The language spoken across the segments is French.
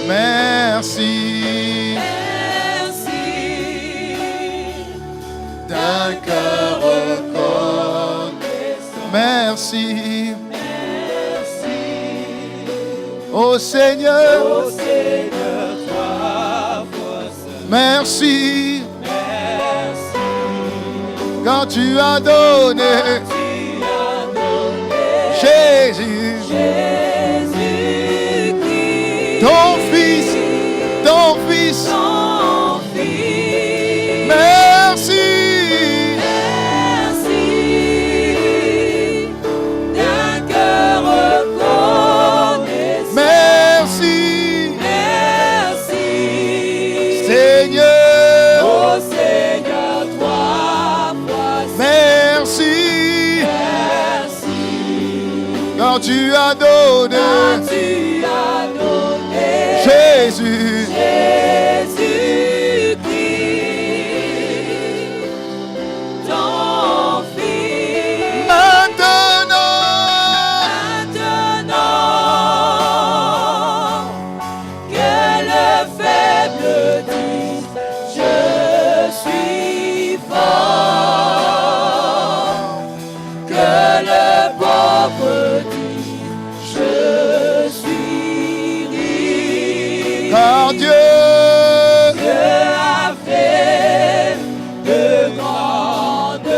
Merci. D'un cœur reconnaissant. Merci. Ô Seigneur, Ô Seigneur, toi, foi seul. merci. Merci. Quand tu as donné Jésus, Jésus-Christ, ton Fils, ton Fils. ton Fils. Merci. Merci. D'un cœur reconnaissant. Merci. Merci. Seigneur, Ô Seigneur, toi, foi seul. merci. Merci. Quand tu as donné Quand tu as donné Jésus, Jésus-Christ, ton Fils. maintenant, Maintenant que le faible dise je suis fort, que le pauvre dise je suis riche. car Dieu, Dieu a fait de grandes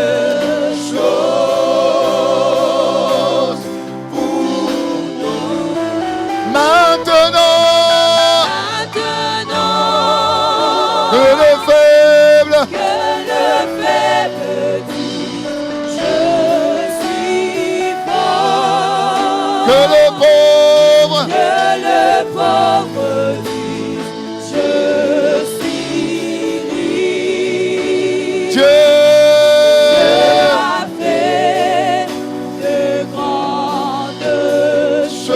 choses pour nous. maintenant, Maintenant que le faible, que le faible dit je suis fort, que le pauvre, que le pauvre dit je suis riche. Dieu, A fait de grandes choses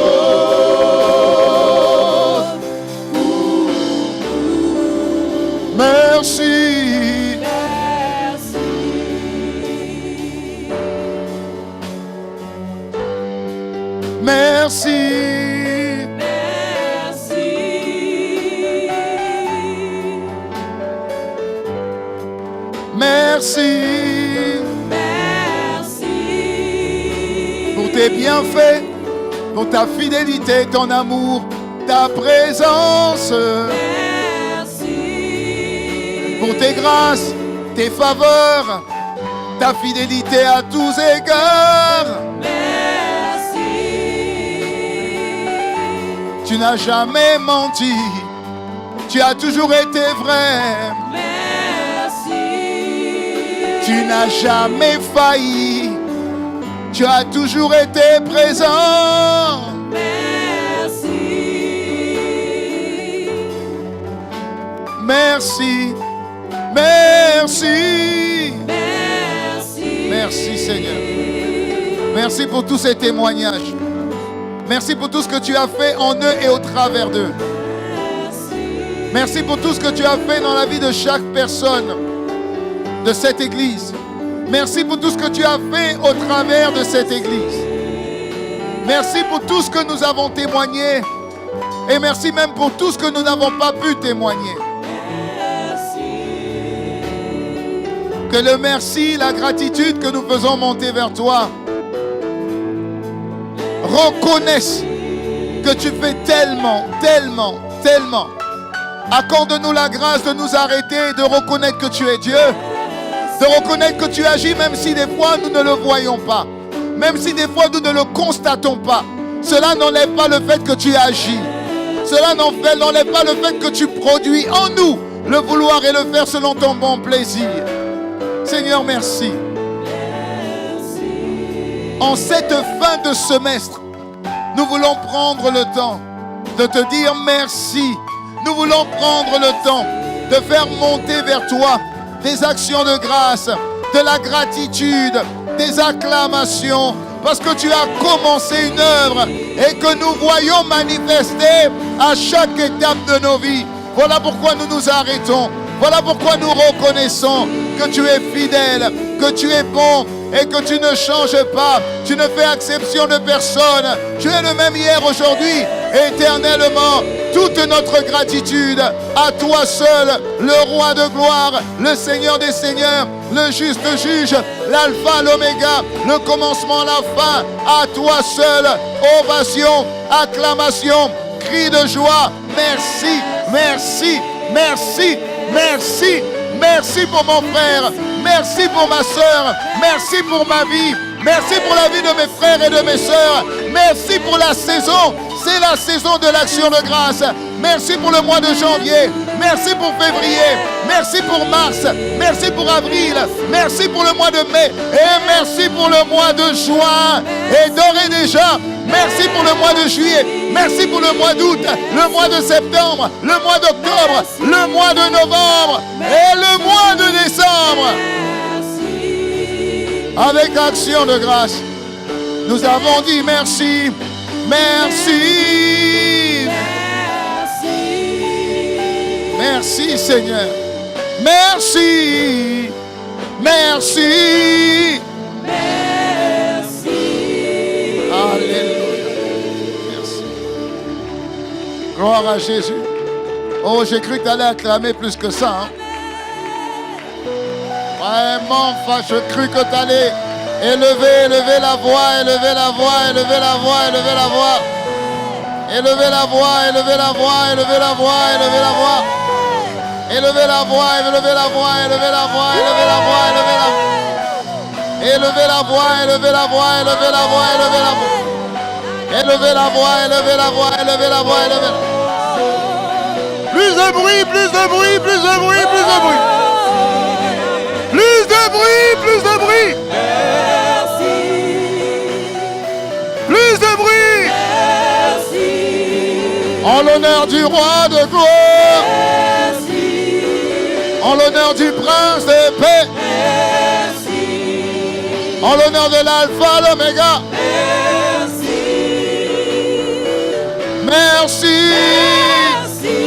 pour nous. merci. Merci. Merci. Merci. Merci Merci. pour tes bienfaits, pour ta fidélité, ton amour, ta présence, Merci. pour tes grâces, tes faveurs, ta fidélité à tous égards. Merci. Tu n'as jamais menti, tu as toujours été vrai. Merci. Tu n'as jamais failli, tu as toujours été présent. Merci. Merci, merci, Merci. merci Seigneur. Merci pour tous ces témoignages. Merci pour tout ce que tu as fait en eux et au travers d'eux. Merci pour tout ce que tu as fait dans la vie de chaque personne de cette église. Merci pour tout ce que tu as fait au travers de cette église. Merci pour tout ce que nous avons témoigné. Et merci même pour tout ce que nous n'avons pas pu témoigner. Que le merci, la gratitude que nous faisons monter vers toi reconnaissent que tu fais tellement, tellement, tellement. Accorde-nous la grâce de nous arrêter et de reconnaître que tu es Dieu. De reconnaître que tu agis même si des fois nous ne le voyons pas. Même si des fois nous ne le constatons pas. Cela n'enlève pas le fait que tu agis. Cela n'enlève pas le fait que tu produis en nous le vouloir et le faire selon ton bon plaisir. Seigneur, merci. En cette fin de semestre, nous voulons prendre le temps de te dire merci. Nous voulons prendre le temps de faire monter vers toi des actions de grâce, de la gratitude, des acclamations, parce que tu as commencé une œuvre et que nous voyons manifester à chaque étape de nos vies. Voilà pourquoi nous nous arrêtons. Voilà pourquoi nous reconnaissons que tu es fidèle, que tu es bon, et que tu ne changes pas. Tu ne fais exception de personne. Tu es le même hier, aujourd'hui, éternellement. Toute notre gratitude à toi seul, le roi de gloire, le Seigneur des seigneurs, le juste juge, l'alpha, l'oméga, le commencement, la fin. À toi seul, ovation, acclamation, cri de joie. Merci, merci, merci, merci. Merci pour mon frère, merci pour ma soeur, merci pour ma vie, merci pour la vie de mes frères et de mes soeurs, merci pour la saison, c'est la saison de l'action de grâce. Merci pour le mois de janvier, merci pour février, merci pour mars, merci pour avril, merci pour le mois de mai et merci pour le mois de juin. Et d'ores et déjà, merci pour le mois de juillet, merci pour le mois d'août, le mois de septembre, le mois d'octobre, le mois de novembre et le mois de décembre. Avec action de grâce, nous avons dit merci, merci. Merci Seigneur. Merci. Merci. Merci. Alléluia. Merci. Gloire à Jésus. Oh, j'ai cru que tu allais acclamer plus que ça. Hein? Vraiment, je cru que tu allais élever la voix, élever la voix, élever la voix, élever la voix. Élevez la voix, élevez la voix, élevez la voix, élevez la voix. Élevez la voix, élevez la voix, élevez la voix, élevez la voix, élevez la voix. Élevez la voix, élevez la voix, élevez la voix, élevez la voix. Élevez la voix, élevez la voix, élevez la voix, élevez la voix. Plus de bruit, plus de bruit, plus de bruit, plus de bruit. Plus de bruit, plus de bruit. Merci. Plus de bruit. Merci. En l'honneur du roi de gloire. Merci. En l'honneur du prince de paix. Merci. En l'honneur de l'alpha, l'oméga. Merci. Merci. Merci.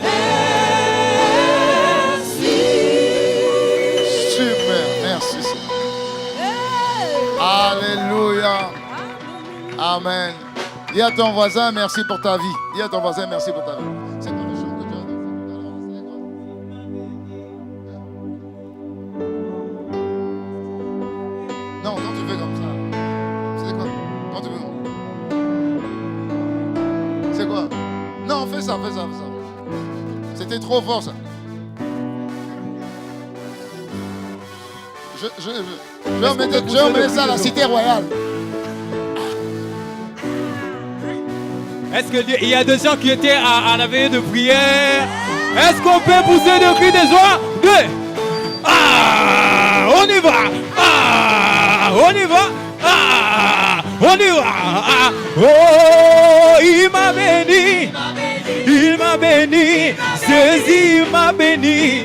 Merci. Super, merci Seigneur. Alléluia. Amen. Dis à ton voisin merci pour ta vie. Dis à ton voisin merci pour ta vie. C'est quoi le chant que tu as dansé tout à l'heure? Non, quand tu fais comme ça. C'est quoi? Quand tu fais comme ça. C'est quoi? Non, fais ça, fais ça, fais ça. C'était trop fort ça. Je vais emmener ça à la cité royale. Est-ce qu'il y a des gens qui étaient à la veillée de prière? Est-ce qu'on peut pousser des cris de joie? Ah, on y va! Ah, on y va! Ah, on y va! Ah, oh, il m'a béni! Il m'a béni! Jésus m'a béni!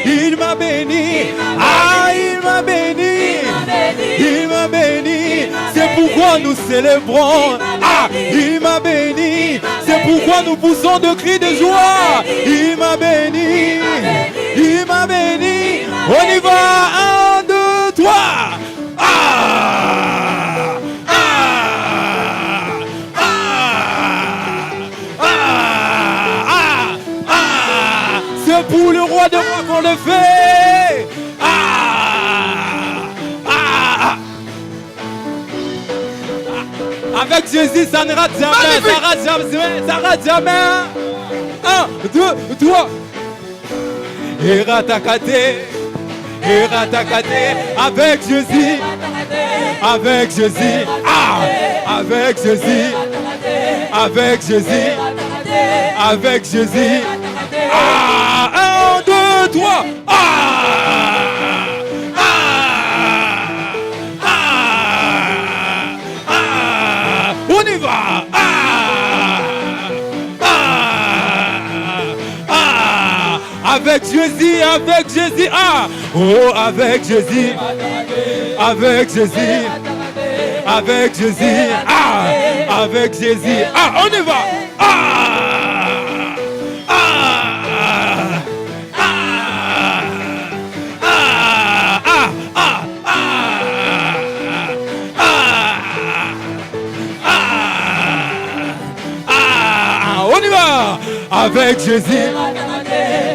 Il m'a béni! Ah, il m'a béni! Il m'a béni! C'est pourquoi nous célébrons! Ah, il m'a béni! C'est pourquoi nous poussons de cris de joie! Il m'a béni! Il m'a béni! On y va! 1, 2, 3! Ah! Ah! Ah! Ah! Ah! C'est pour le roi de roi qu'on le fait! Avec Jésus, ça ne rate jamais, ça rate jamais, ça rate jamais. 1, 2, 3. Eratakate, avec Jésus, avec Jésus, ah, avec Jésus, avec Jésus, avec Jésus, ah, 1, 2, 3, ah. On y va! Avec Jésus, avec Jésus, ah! Oh, avec Jésus, avec Jésus, avec Jésus, ah! Avec Jésus, ah! On y va! Ah! Ah! Ah! Ah! On y va. Avec Jésus.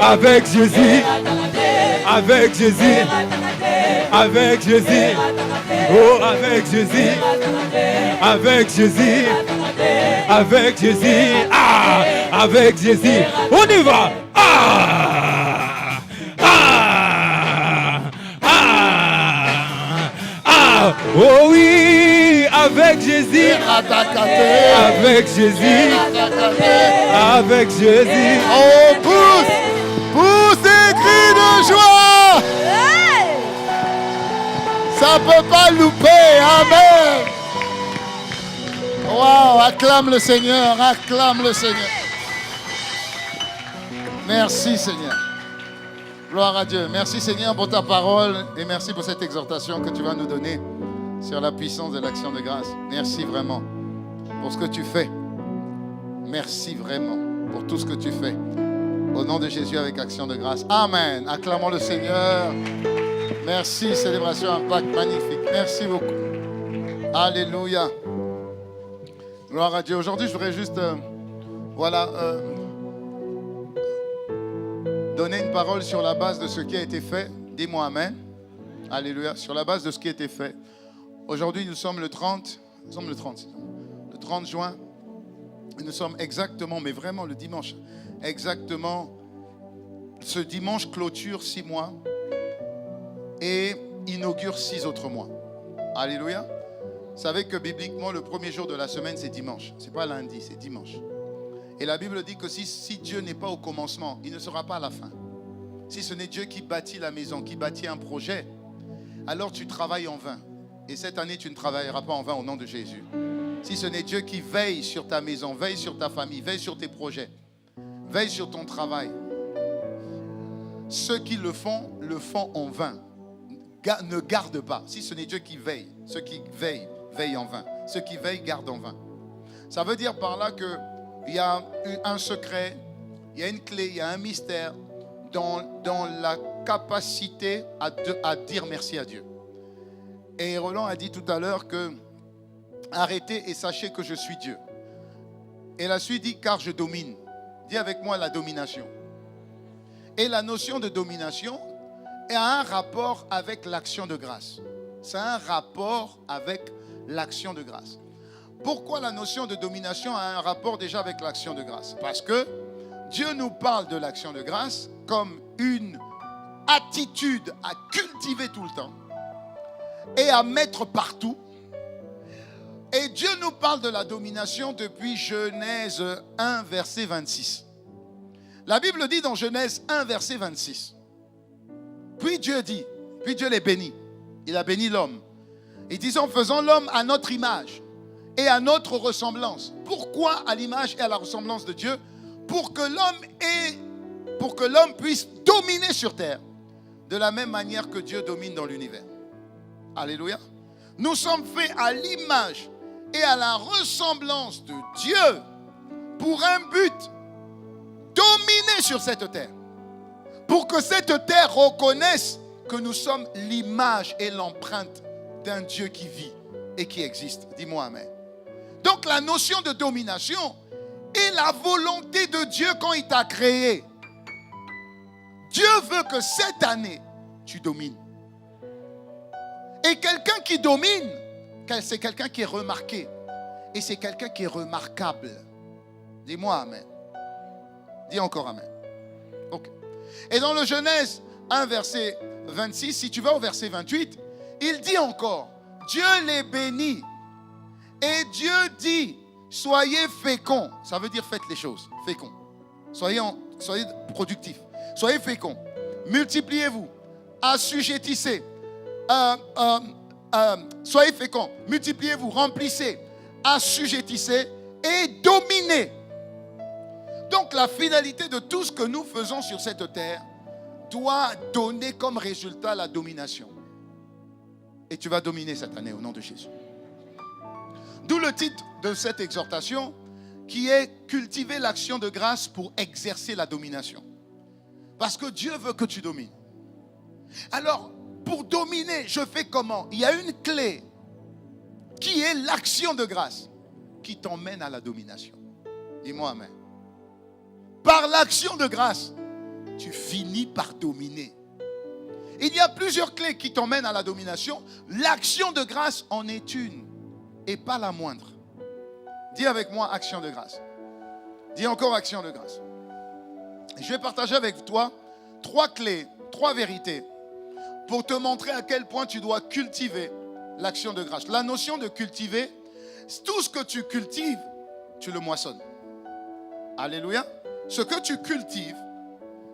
Avec Jésus. Avec Jésus. Avec Jésus. Oh, avec Jésus. Avec Jésus. Avec Jésus. Ah, avec Jésus. On y va. Ah. Ah. Ah. Ah. Oh oui, avec Jésus. Avec Jésus. Avec Jésus. Oh, pousse des cris de joie. Ça peut pas louper. Amen. Wow, acclame le Seigneur, acclame le Seigneur. Merci Seigneur. Gloire à Dieu. Merci Seigneur pour ta parole et merci pour cette exhortation que tu vas nous donner sur la puissance de l'action de grâce. Merci vraiment pour ce que tu fais. Merci vraiment pour tout ce que tu fais. Au nom de Jésus avec action de grâce. Amen. Acclamons le Seigneur. Merci, célébration impact magnifique. Merci beaucoup. Alléluia. Gloire à Dieu. Aujourd'hui, je voudrais juste donner une parole sur la base de ce qui a été fait. Dis-moi Amen. Alléluia. Sur la base de ce qui a été fait. Aujourd'hui, nous sommes le 30 juin. Et nous sommes exactement, mais vraiment le dimanche, exactement, ce dimanche clôture 6 mois et inaugure 6 autres mois. Alléluia. Vous savez que bibliquement, le premier jour de la semaine, c'est dimanche. Ce n'est pas lundi, c'est dimanche. Et la Bible dit que si Dieu n'est pas au commencement, il ne sera pas à la fin. Si ce n'est Dieu qui bâtit la maison, qui bâtit un projet, alors tu travailles en vain. Et cette année, tu ne travailleras pas en vain au nom de Jésus. Si ce n'est Dieu qui veille sur ta maison, veille sur ta famille, veille sur tes projets, veille sur ton travail, ceux qui le font en vain. Ne garde pas. Si ce n'est Dieu qui veille, ceux qui veillent en vain. Ceux qui veillent gardent en vain. Ça veut dire par là qu'il y a un secret, il y a une clé, il y a un mystère dans la capacité à dire merci à Dieu. Et Roland a dit tout à l'heure que arrêtez et sachez que je suis Dieu. Et la suite dit car je domine. Dis avec moi la domination. Et la notion de domination a un rapport avec l'action de grâce. C'est un rapport avec l'action de grâce. Pourquoi la notion de domination a un rapport déjà avec l'action de grâce? Parce que Dieu nous parle de l'action de grâce comme une attitude à cultiver tout le temps et à mettre partout. Et Dieu nous parle de la domination depuis Genèse 1, verset 26. La Bible dit dans Genèse 1, verset 26. Puis Dieu les bénit. Il a béni l'homme. Il dit, faisons l'homme à notre image et à notre ressemblance. Pourquoi à l'image et à la ressemblance de Dieu? Pour que l'homme puisse dominer sur terre de la même manière que Dieu domine dans l'univers. Alléluia. Nous sommes faits à l'image et à la ressemblance de Dieu pour un but: dominer sur cette terre. Pour que cette terre reconnaisse que nous sommes l'image et l'empreinte d'un Dieu qui vit et qui existe. Dis-moi Amen. Donc la notion de domination est la volonté de Dieu quand il t'a créé. Dieu veut que cette année, tu domines. Et quelqu'un qui domine, c'est quelqu'un qui est remarqué. Et c'est quelqu'un qui est remarquable. Dis-moi Amen. Dis encore Amen. Ok. Et dans le Genèse 1, verset 26, si tu vas au verset 28, il dit encore, Dieu les bénit. Et Dieu dit, soyez féconds. Ça veut dire faites les choses. Féconds. Soyez productifs. Soyez féconds. Multipliez-vous. Assujettissez. Soyez féconds. Multipliez-vous. Remplissez. Assujettissez. Et dominez. Donc la finalité de tout ce que nous faisons sur cette terre doit donner comme résultat la domination. Et tu vas dominer cette année au nom de Jésus. D'où le titre de cette exhortation qui est « Cultiver l'action de grâce pour exercer la domination ». Parce que Dieu veut que tu domines. Alors, pour dominer, je fais comment? Il y a une clé qui est l'action de grâce qui t'emmène à la domination. Dis-moi Amen. par l'action de grâce, tu finis par dominer. Il y a plusieurs clés qui t'emmènent à la domination. L'action de grâce en est une et pas la moindre. Dis avec moi action de grâce. Dis encore action de grâce. Je vais partager avec toi 3 clés, 3 vérités pour te montrer à quel point tu dois cultiver l'action de grâce. La notion de cultiver, tout ce que tu cultives, tu le moissonnes. Alléluia. Ce que tu cultives,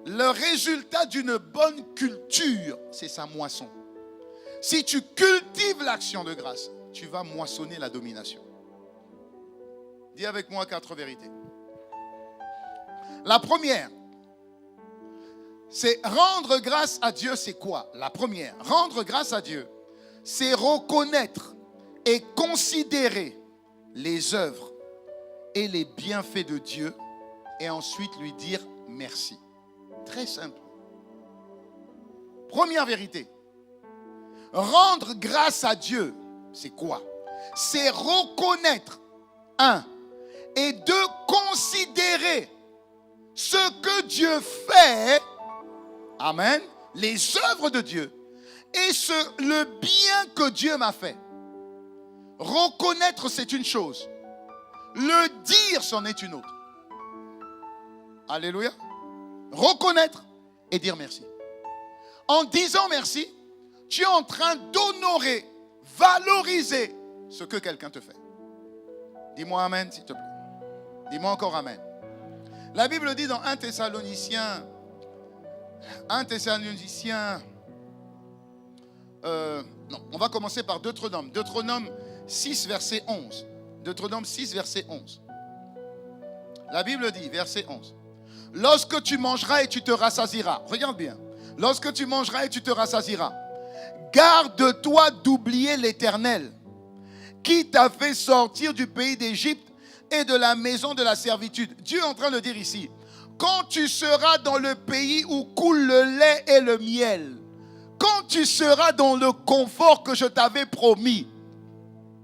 le résultat d'une bonne culture, c'est sa moisson. Si tu cultives l'action de grâce, tu vas moissonner la domination. Dis avec moi 4 vérités. La première, c'est rendre grâce à Dieu, c'est quoi? La première, rendre grâce à Dieu, c'est reconnaître et considérer les œuvres et les bienfaits de Dieu et ensuite lui dire merci. Très simple. Première vérité. Rendre grâce à Dieu, c'est quoi? C'est reconnaître, 1, et 2, considérer ce que Dieu fait, amen, les œuvres de Dieu et le bien que Dieu m'a fait. Reconnaître, c'est une chose. Le dire, c'en est une autre. Alléluia. Reconnaître et dire merci. En disant merci, tu es en train d'honorer, valoriser ce que quelqu'un te fait. Dis-moi amen, s'il te plaît. Dis-moi encore amen. La Bible dit dans 1 Thessaloniciens, non, on va commencer par Deutéronome. Deutéronome 6, verset 11. Deutéronome 6, verset 11. La Bible dit, verset 11. Lorsque tu mangeras et tu te rassasieras. Regarde bien. Lorsque tu mangeras et tu te rassasieras. Garde-toi d'oublier l'Éternel, qui t'a fait sortir du pays d'Égypte et de la maison de la servitude. Dieu est en train de dire ici, quand tu seras dans le pays où coule le lait et le miel, quand tu seras dans le confort que je t'avais promis,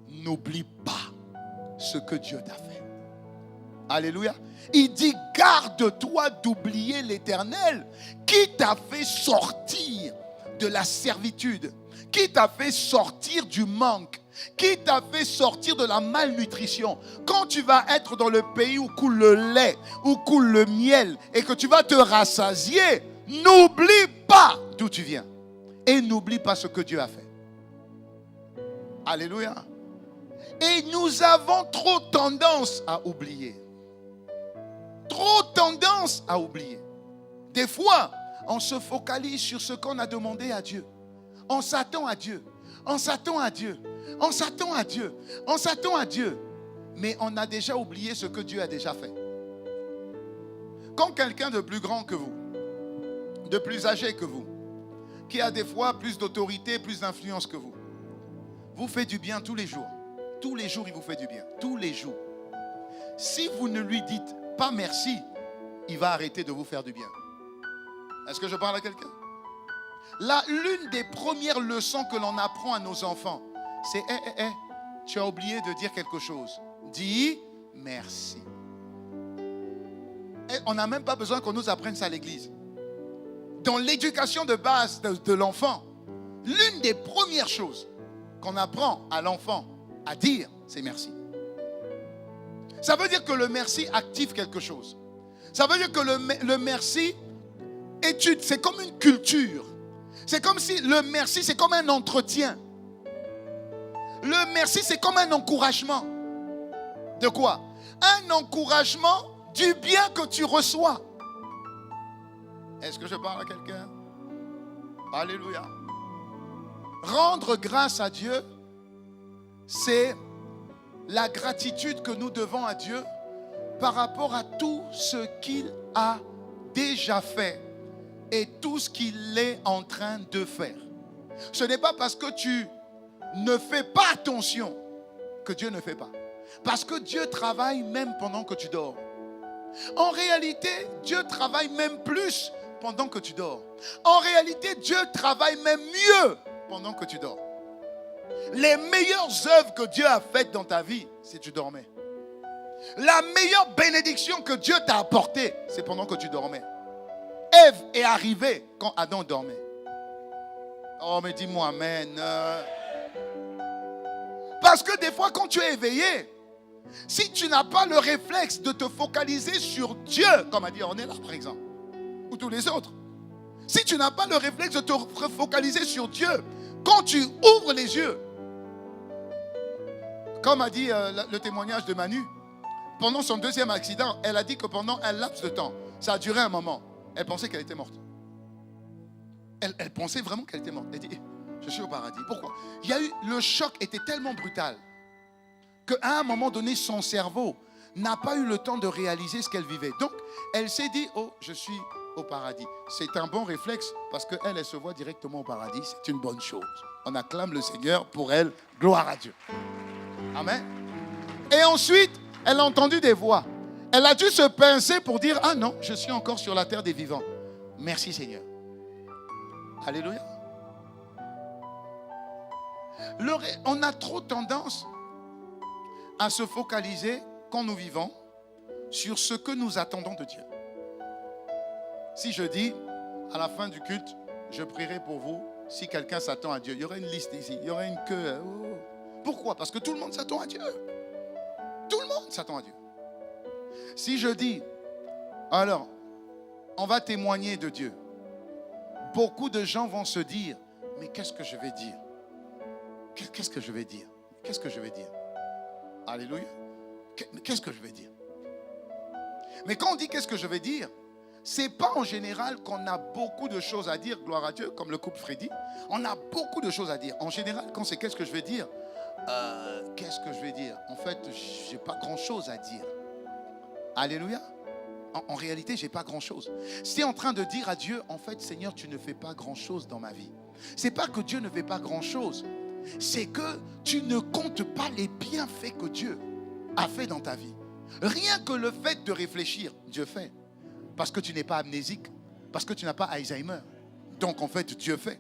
n'oublie pas ce que Dieu t'a fait. Alléluia. Il dit, garde-toi d'oublier l'Éternel qui t'a fait sortir de la servitude, qui t'a fait sortir du manque, qui t'a fait sortir de la malnutrition. Quand tu vas être dans le pays où coule le lait, où coule le miel, et que tu vas te rassasier, n'oublie pas d'où tu viens. Et n'oublie pas ce que Dieu a fait. Alléluia. Et nous avons trop tendance à oublier. Trop tendance à oublier. Des fois, on se focalise sur ce qu'on a demandé à Dieu. On s'attend à Dieu. On s'attend à Dieu. On s'attend à Dieu. On s'attend à Dieu. Mais on a déjà oublié ce que Dieu a déjà fait. Quand quelqu'un de plus grand que vous, de plus âgé que vous, qui a des fois plus d'autorité, plus d'influence que vous, vous fait du bien tous les jours. Tous les jours, il vous fait du bien. Tous les jours. Si vous ne lui dites pas merci, il va arrêter de vous faire du bien. Est-ce que je parle à quelqu'un? Là, l'une des premières leçons que l'on apprend à nos enfants, c'est tu as oublié de dire quelque chose. Dis merci. Et on n'a même pas besoin qu'on nous apprenne ça à l'église. Dans l'éducation de base de l'enfant, l'une des premières choses qu'on apprend à l'enfant à dire, c'est merci. Ça veut dire que le merci active quelque chose. Ça veut dire que le merci c'est comme une culture. C'est comme si le merci, c'est comme un entretien. Le merci, c'est comme un encouragement. De quoi? Un encouragement du bien que tu reçois. Est-ce que je parle à quelqu'un? Alléluia. Rendre grâce à Dieu, c'est la gratitude que nous devons à Dieu par rapport à tout ce qu'il a déjà fait et tout ce qu'il est en train de faire. Ce n'est pas parce que tu ne fais pas attention que Dieu ne fait pas. Parce que Dieu travaille même pendant que tu dors. En réalité, Dieu travaille même plus pendant que tu dors. En réalité, Dieu travaille même mieux pendant que tu dors. Les meilleures œuvres que Dieu a faites dans ta vie, c'est que tu dormais. La meilleure bénédiction que Dieu t'a apportée, c'est pendant que tu dormais. Ève est arrivée quand Adam dormait. Oh, mais dis-moi amen. Parce que des fois, quand tu es éveillé, si tu n'as pas le réflexe de te focaliser sur Dieu, comme a dit Ornella par exemple, ou tous les autres, si tu n'as pas le réflexe de te focaliser sur Dieu, quand tu ouvres les yeux, comme a dit le témoignage de Manu, pendant son deuxième accident, elle a dit que pendant un laps de temps, ça a duré un moment, elle pensait qu'elle était morte. Elle pensait vraiment qu'elle était morte. Elle dit, je suis au paradis. Pourquoi? Le choc était tellement brutal qu'à un moment donné, son cerveau n'a pas eu le temps de réaliser ce qu'elle vivait. Donc, elle s'est dit, oh, je suis au paradis. C'est un bon réflexe parce qu'elle se voit directement au paradis. C'est une bonne chose. On acclame le Seigneur pour elle. Gloire à Dieu. Amen. Et ensuite, elle a entendu des voix. Elle a dû se pincer pour dire, ah non, je suis encore sur la terre des vivants. Merci Seigneur. Alléluia. On a trop tendance à se focaliser quand nous vivons sur ce que nous attendons de Dieu. Si je dis, à la fin du culte, je prierai pour vous, si quelqu'un s'attend à Dieu, il y aurait une liste ici, il y aurait une queue. Pourquoi? Parce que tout le monde s'attend à Dieu. Tout le monde s'attend à Dieu. Si je dis, alors, on va témoigner de Dieu, beaucoup de gens vont se dire, mais qu'est-ce que je vais dire? Qu'est-ce que je vais dire? Qu'est-ce que je vais dire? Alléluia. Qu'est-ce que je vais dire? Mais quand on dit qu'est-ce que je vais dire, c'est pas en général qu'on a beaucoup de choses à dire, gloire à Dieu, comme le couple Freddy. On a beaucoup de choses à dire. En général, quand c'est qu'est-ce que je vais dire, qu'est-ce que je vais dire? En fait, j'ai pas grand-chose à dire. Alléluia. En réalité, j'ai pas grand-chose. C'est en train de dire à Dieu, en fait, Seigneur, tu ne fais pas grand-chose dans ma vie. C'est pas que Dieu ne fait pas grand-chose. C'est que tu ne comptes pas les bienfaits que Dieu a fait dans ta vie. Rien que le fait de réfléchir, Dieu fait. Parce que tu n'es pas amnésique. Parce que tu n'as pas Alzheimer. Donc en fait, Dieu fait.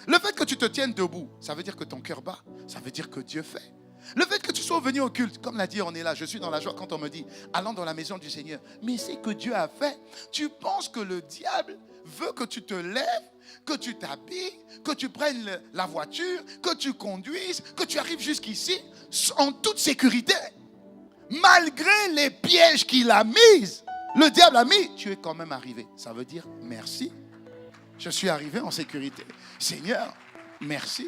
Le fait que tu te tiennes debout, ça veut dire que ton cœur bat. Ça veut dire que Dieu fait. Le fait que tu sois venu au culte, comme l'a dit, on est là, je suis dans la joie quand on me dit, allons dans la maison du Seigneur. Mais c'est que Dieu a fait. Tu penses que le diable veut que tu te lèves, que tu t'habilles, que tu prennes la voiture, que tu conduises, que tu arrives jusqu'ici en toute sécurité. Malgré les pièges qu'il a mis, le diable a mis, tu es quand même arrivé. Ça veut dire merci. Je suis arrivé en sécurité. Seigneur, merci.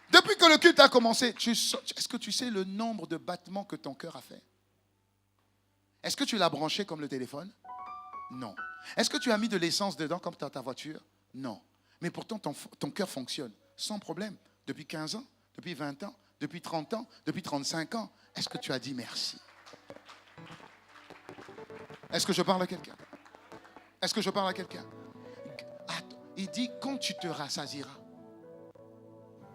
Depuis que le culte a commencé, est-ce que tu sais le nombre de battements que ton cœur a fait? Est-ce que tu l'as branché comme le téléphone? Non. Est-ce que tu as mis de l'essence dedans comme dans ta voiture? Non. Mais pourtant, ton cœur fonctionne sans problème. Depuis 15 ans, depuis 20 ans, depuis 30 ans, depuis 35 ans. Est-ce que tu as dit merci? Est-ce que je parle à quelqu'un? Est-ce que je parle à quelqu'un? Il dit, quand tu te rassasieras,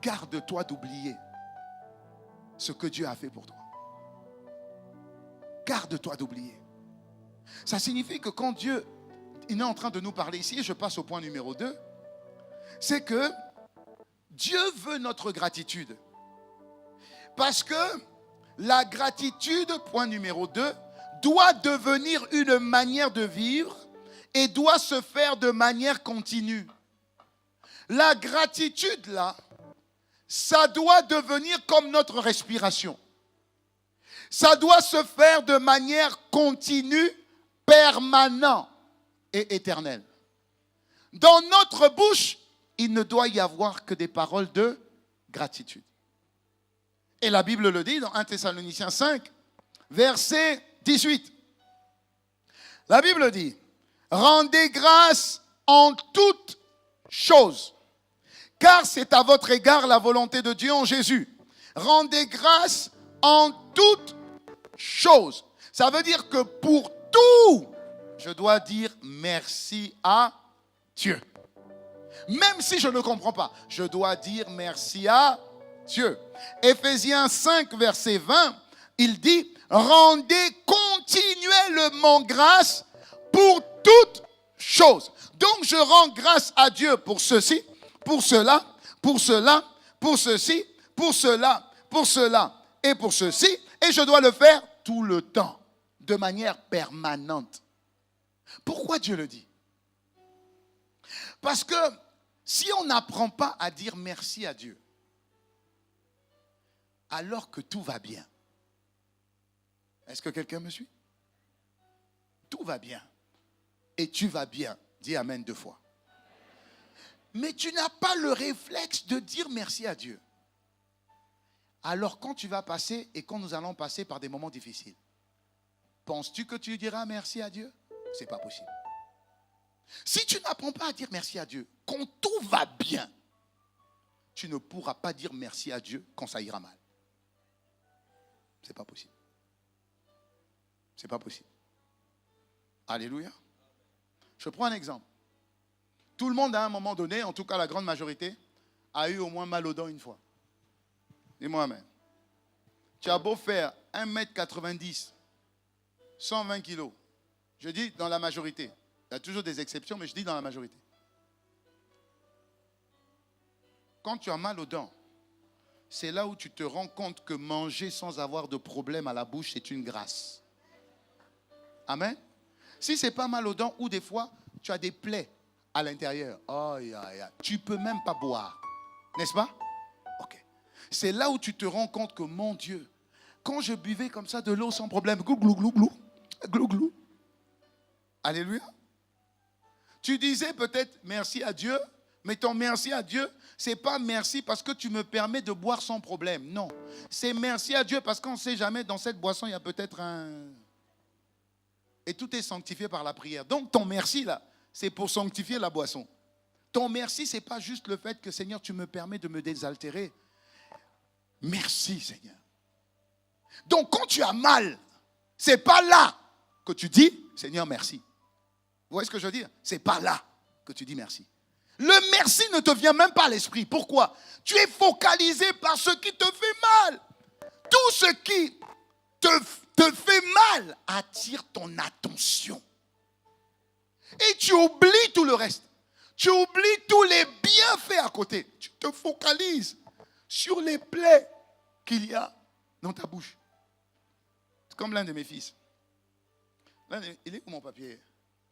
garde-toi d'oublier ce que Dieu a fait pour toi. Garde-toi d'oublier. Ça signifie que quand Dieu est en train de nous parler ici, et je passe au point numéro 2, c'est que Dieu veut notre gratitude. Parce que la gratitude, point numéro 2, doit devenir une manière de vivre et doit se faire de manière continue. La gratitude, là, ça doit devenir comme notre respiration. Ça doit se faire de manière continue, permanente et éternelle. Dans notre bouche, il ne doit y avoir que des paroles de gratitude. Et la Bible le dit dans 1 Thessaloniciens 5, verset 18. La Bible dit, rendez grâce en toutes choses, car c'est à votre égard la volonté de Dieu en Jésus. Rendez grâce en toutes choses. Ça veut dire que pour tout, je dois dire merci à Dieu. Même si je ne comprends pas, je dois dire merci à Dieu. Éphésiens 5, verset 20, il dit, rendez continuellement grâce pour toutes choses. Donc je rends grâce à Dieu pour ceci, pour cela, pour cela, pour ceci, pour cela, pour cela et pour ceci. Et je dois le faire tout le temps, de manière permanente. Pourquoi Dieu le dit? Parce que si on n'apprend pas à dire merci à Dieu, alors que tout va bien, est-ce que quelqu'un me suit? Tout va bien. Et tu vas bien. Dis Amen 2 fois. Mais tu n'as pas le réflexe de dire merci à Dieu. Alors quand tu vas passer et quand nous allons passer par des moments difficiles, penses-tu que tu diras merci à Dieu? Ce n'est pas possible. Si tu n'apprends pas à dire merci à Dieu quand tout va bien, tu ne pourras pas dire merci à Dieu quand ça ira mal. Ce n'est pas possible. Ce n'est pas possible. Alléluia. Je prends un exemple. Tout le monde à un moment donné, en tout cas la grande majorité, a eu au moins mal aux dents une fois. Dis-moi amen. Tu as beau faire 1m90, 120 kilos. Je dis dans la majorité. Il y a toujours des exceptions, mais je dis dans la majorité. Quand tu as mal aux dents, c'est là où tu te rends compte que manger sans avoir de problème à la bouche, c'est une grâce. Amen. Si ce n'est pas mal aux dents, ou des fois, tu as des plaies à l'intérieur. Oh, tu ne peux même pas boire. N'est-ce pas? Ok. C'est là où tu te rends compte que, mon Dieu, quand je buvais comme ça de l'eau sans problème, glou, glou, glou, glou, glou, glou. Alléluia. Tu disais peut-être merci à Dieu, mais ton merci à Dieu, ce n'est pas merci parce que tu me permets de boire sans problème. Non. C'est merci à Dieu parce qu'on ne sait jamais, dans cette boisson, il y a peut-être un... Et tout est sanctifié par la prière. Donc ton merci là, c'est pour sanctifier la boisson. Ton merci, ce n'est pas juste le fait que Seigneur, tu me permets de me désaltérer. Merci Seigneur. Donc quand tu as mal, ce n'est pas là que tu dis Seigneur merci. Vous voyez ce que je veux dire? Ce n'est pas là que tu dis merci. Le merci ne te vient même pas à l'esprit. Pourquoi? Tu es focalisé par ce qui te fait mal. Tout ce qui te fait mal attire ton attention. Et tu oublies tout le reste. Tu oublies tous les bienfaits à côté. Tu te focalises sur les plaies qu'il y a dans ta bouche. C'est comme l'un de mes fils. Il est où mon papier?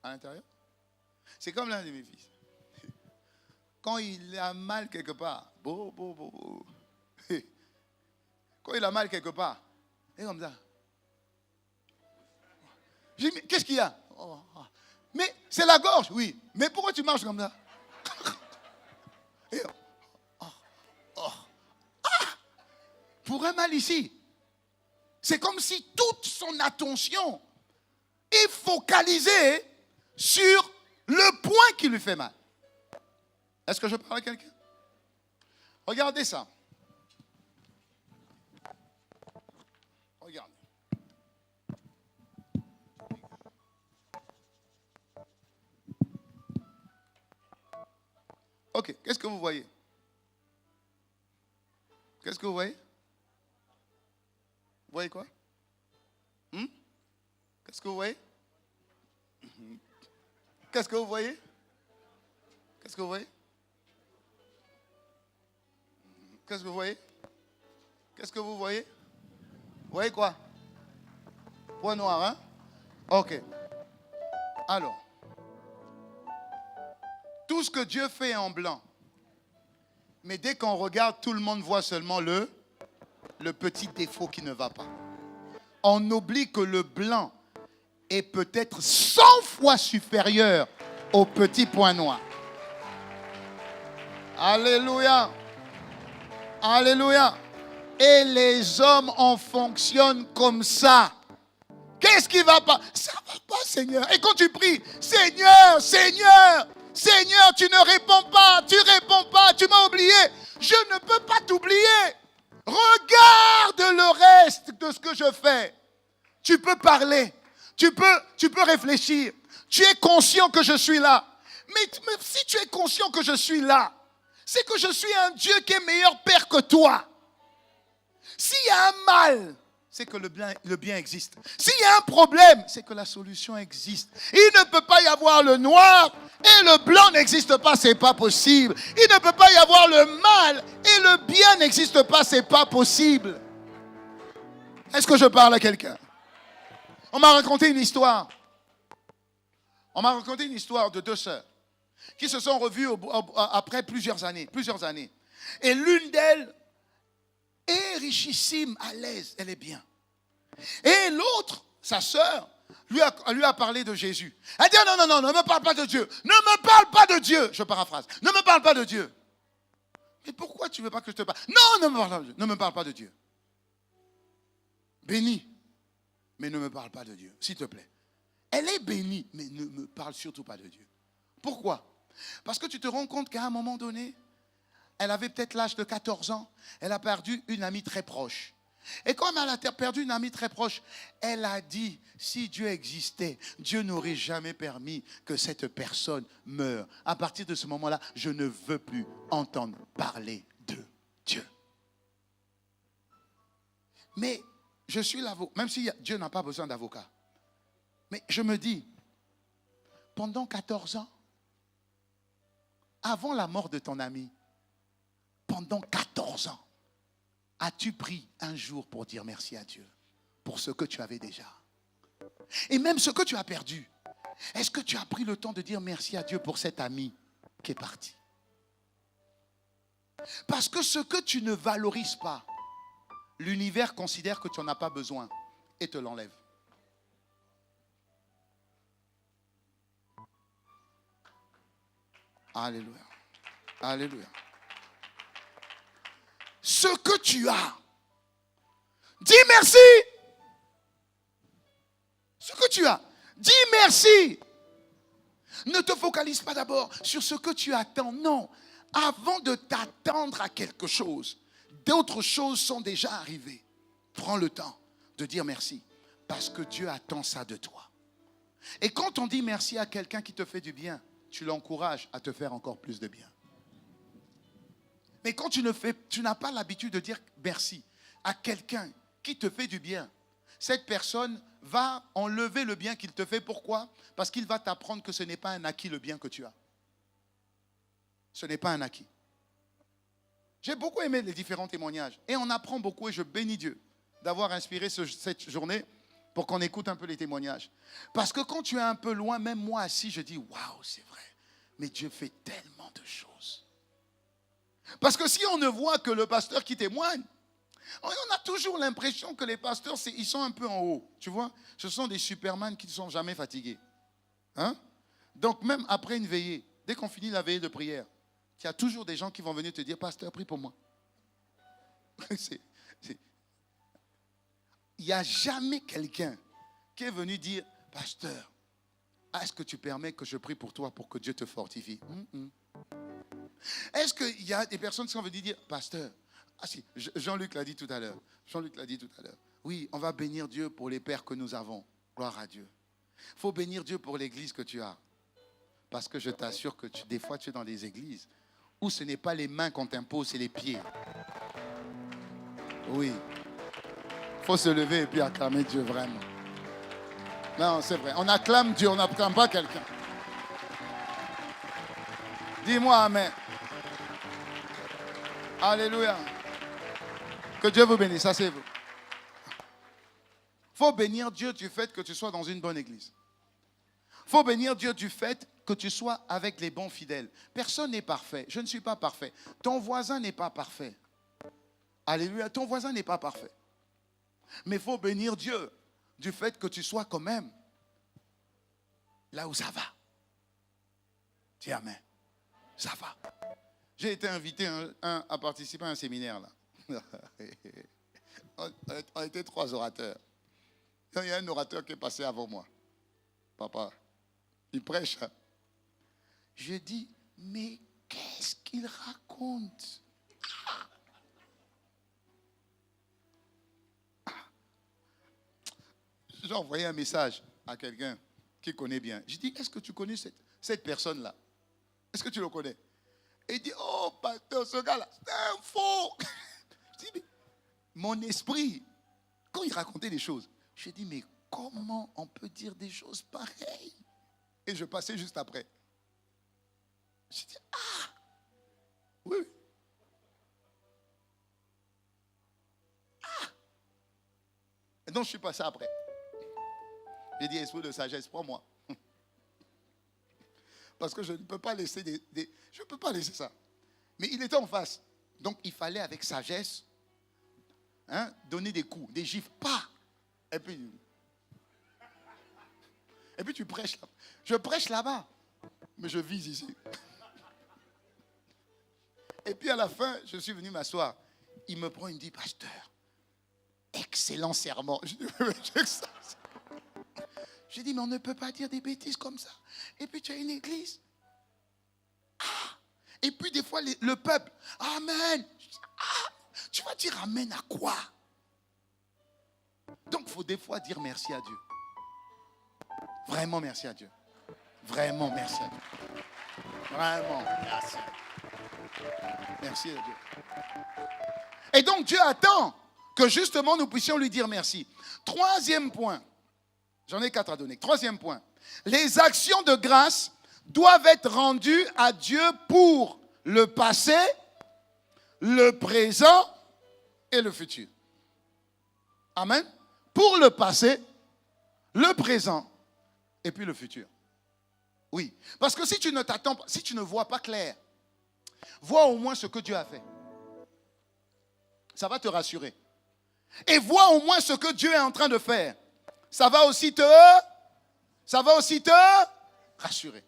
À l'intérieur? C'est comme l'un de mes fils. Quand il a mal quelque part, quand il a mal quelque part, et comme ça. Je dis, mais qu'est-ce qu'il y a? Mais c'est la gorge, oui. Mais pourquoi tu marches comme ça? Et, pour un mal ici, c'est comme si toute son attention est focalisée sur le point qui lui fait mal. Est-ce que je parle à quelqu'un? Regardez ça. Regardez. Ok, qu'est-ce que vous voyez? Qu'est-ce que vous voyez? Vous voyez quoi? Qu'est-ce que vous voyez? Qu'est-ce que vous voyez? Qu'est-ce que vous voyez? Qu'est-ce que vous voyez? Qu'est-ce que vous voyez? Vous voyez quoi? Point noir, hein? Ok. Alors, tout ce que Dieu fait en blanc, mais dès qu'on regarde, tout le monde voit seulement le petit défaut qui ne va pas. On oublie que le blanc est peut-être 100 fois supérieur au petit point noir. Alléluia. Alléluia. Et les hommes en fonctionnent comme ça. Qu'est-ce qui ne va pas? Ça ne va pas, Seigneur. Et quand tu pries, Seigneur, Seigneur, Seigneur, tu ne réponds pas, tu m'as oublié. Je ne peux pas t'oublier. Regarde le reste de ce que je fais. Tu peux parler, tu peux réfléchir. Tu es conscient que je suis là. Mais si tu es conscient que je suis là, c'est que je suis un Dieu qui est meilleur Père que toi. S'il y a un mal, c'est que le bien existe. S'il y a un problème, c'est que la solution existe. Il ne peut pas y avoir le noir et le blanc n'existe pas, c'est pas possible. Il ne peut pas y avoir le mal et le bien n'existe pas, c'est pas possible. Est-ce que je parle à quelqu'un? On m'a raconté une histoire. On m'a raconté une histoire de 2 sœurs qui se sont revues après plusieurs années. Et l'une d'elles est richissime, à l'aise, elle est bien. Et l'autre, sa sœur, lui a parlé de Jésus. Elle dit non, ne me parle pas de Dieu. Ne me parle pas de Dieu. Je paraphrase. Ne me parle pas de Dieu. Mais pourquoi tu ne veux pas que je te parle? Non, ne me parle pas de Dieu. Bénis, mais ne me parle pas de Dieu, s'il te plaît. Elle est bénie, mais ne me parle surtout pas de Dieu. Pourquoi? Parce que tu te rends compte qu'à un moment donné, elle avait peut-être l'âge de 14 ans, elle a perdu une amie très proche. Et comme elle a perdu une amie très proche, elle a dit, si Dieu existait, Dieu n'aurait jamais permis que cette personne meure. À partir de ce moment-là, je ne veux plus entendre parler de Dieu. Mais je suis l'avocat, même si Dieu n'a pas besoin d'avocat. Mais je me dis, pendant 14 ans, avant la mort de ton ami, pendant 14 ans, as-tu pris un jour pour dire merci à Dieu pour ce que tu avais déjà? Et même ce que tu as perdu, est-ce que tu as pris le temps de dire merci à Dieu pour cet ami qui est parti? Parce que ce que tu ne valorises pas, l'univers considère que tu n'en as pas besoin et te l'enlève. Alléluia. Alléluia. Ce que tu as, dis merci. Ce que tu as, dis merci. Ne te focalise pas d'abord sur ce que tu attends. Non, avant de t'attendre à quelque chose, d'autres choses sont déjà arrivées. Prends le temps de dire merci parce que Dieu attend ça de toi. Et quand on dit merci à quelqu'un qui te fait du bien, tu l'encourages à te faire encore plus de bien. Mais quand tu n'as pas l'habitude de dire merci à quelqu'un qui te fait du bien, cette personne va enlever le bien qu'il te fait. Pourquoi? Parce qu'il va t'apprendre que ce n'est pas un acquis le bien que tu as. Ce n'est pas un acquis. J'ai beaucoup aimé les différents témoignages. Et on apprend beaucoup et je bénis Dieu d'avoir inspiré cette journée pour qu'on écoute un peu les témoignages. Parce que quand tu es un peu loin, même moi assis, je dis waouh, c'est vrai. Mais Dieu fait tellement de choses. Parce que si on ne voit que le pasteur qui témoigne, on a toujours l'impression que les pasteurs, ils sont un peu en haut. Tu vois, ce sont des superman qui ne sont jamais fatigués. Hein? Donc même après une veillée, dès qu'on finit la veillée de prière, il y a toujours des gens qui vont venir te dire, pasteur, prie pour moi. Il n'y a jamais quelqu'un qui est venu dire, pasteur, est-ce que tu permets que je prie pour toi pour que Dieu te fortifie? Est-ce qu'il y a des personnes qui sont venues dire, pasteur, ah si, Jean-Luc l'a dit tout à l'heure. Oui, on va bénir Dieu pour les pères que nous avons. Gloire à Dieu. Il faut bénir Dieu pour l'église que tu as. Parce que je t'assure que des fois tu es dans des églises où ce n'est pas les mains qu'on t'impose, c'est les pieds. Oui. Il faut se lever et puis acclamer Dieu vraiment. Non, c'est vrai. On acclame Dieu, on n'acclame pas quelqu'un. Dis-moi amen. Alléluia. Que Dieu vous bénisse, asseyez-vous. Il faut bénir Dieu du fait que tu sois dans une bonne église. Il faut bénir Dieu du fait que tu sois avec les bons fidèles. Personne n'est parfait. Je ne suis pas parfait. Ton voisin n'est pas parfait. Alléluia. Ton voisin n'est pas parfait. Mais il faut bénir Dieu du fait que tu sois quand même là où ça va. Dis amen. Ça va. J'ai été invité à participer à un séminaire là. On était 3 orateurs. Il y a un orateur qui est passé avant moi. Papa, il prêche. Je dis, mais qu'est-ce qu'il raconte? J'ai envoyé un message à quelqu'un qui connaît bien. Je dis, est-ce que tu connais cette personne-là? Est-ce que tu le connais? Et il dit, oh, pasteur, ce gars-là, c'est un faux. Je dis, mais mon esprit, quand il racontait des choses, je dis, mais comment on peut dire des choses pareilles? Et je passais juste après. Je dis, ah, oui. Ah. Et donc je suis passé après. J'ai dit, esprit de sagesse, prends-moi. Parce que je ne peux pas laisser je ne peux pas laisser ça. Mais il était en face. Donc il fallait avec sagesse donner des coups, des gifles. Pas. Et puis tu prêches là. Je prêche là-bas. Mais je vise ici. Et puis à la fin, je suis venu m'asseoir. Il me prend, il me dit, pasteur, excellent serment. J'ai dit, mais on ne peut pas dire des bêtises comme ça. Et puis tu as une église. Et puis des fois, le peuple, amen. Tu vas dire amen à quoi? Donc il faut des fois dire merci à Dieu. Vraiment merci à Dieu. Vraiment merci à Dieu. Vraiment merci. Merci à Dieu. Et donc Dieu attend que justement nous puissions lui dire merci. Troisième point. J'en ai 4 à donner. Troisième point. Les actions de grâce doivent être rendues à Dieu pour le passé, le présent et le futur. Amen. Pour le passé, le présent et puis le futur. Oui. Parce que si tu ne t'attends pas, si tu ne vois pas clair, vois au moins ce que Dieu a fait. Ça va te rassurer. Et vois au moins ce que Dieu est en train de faire. Ça va aussi te rassurer.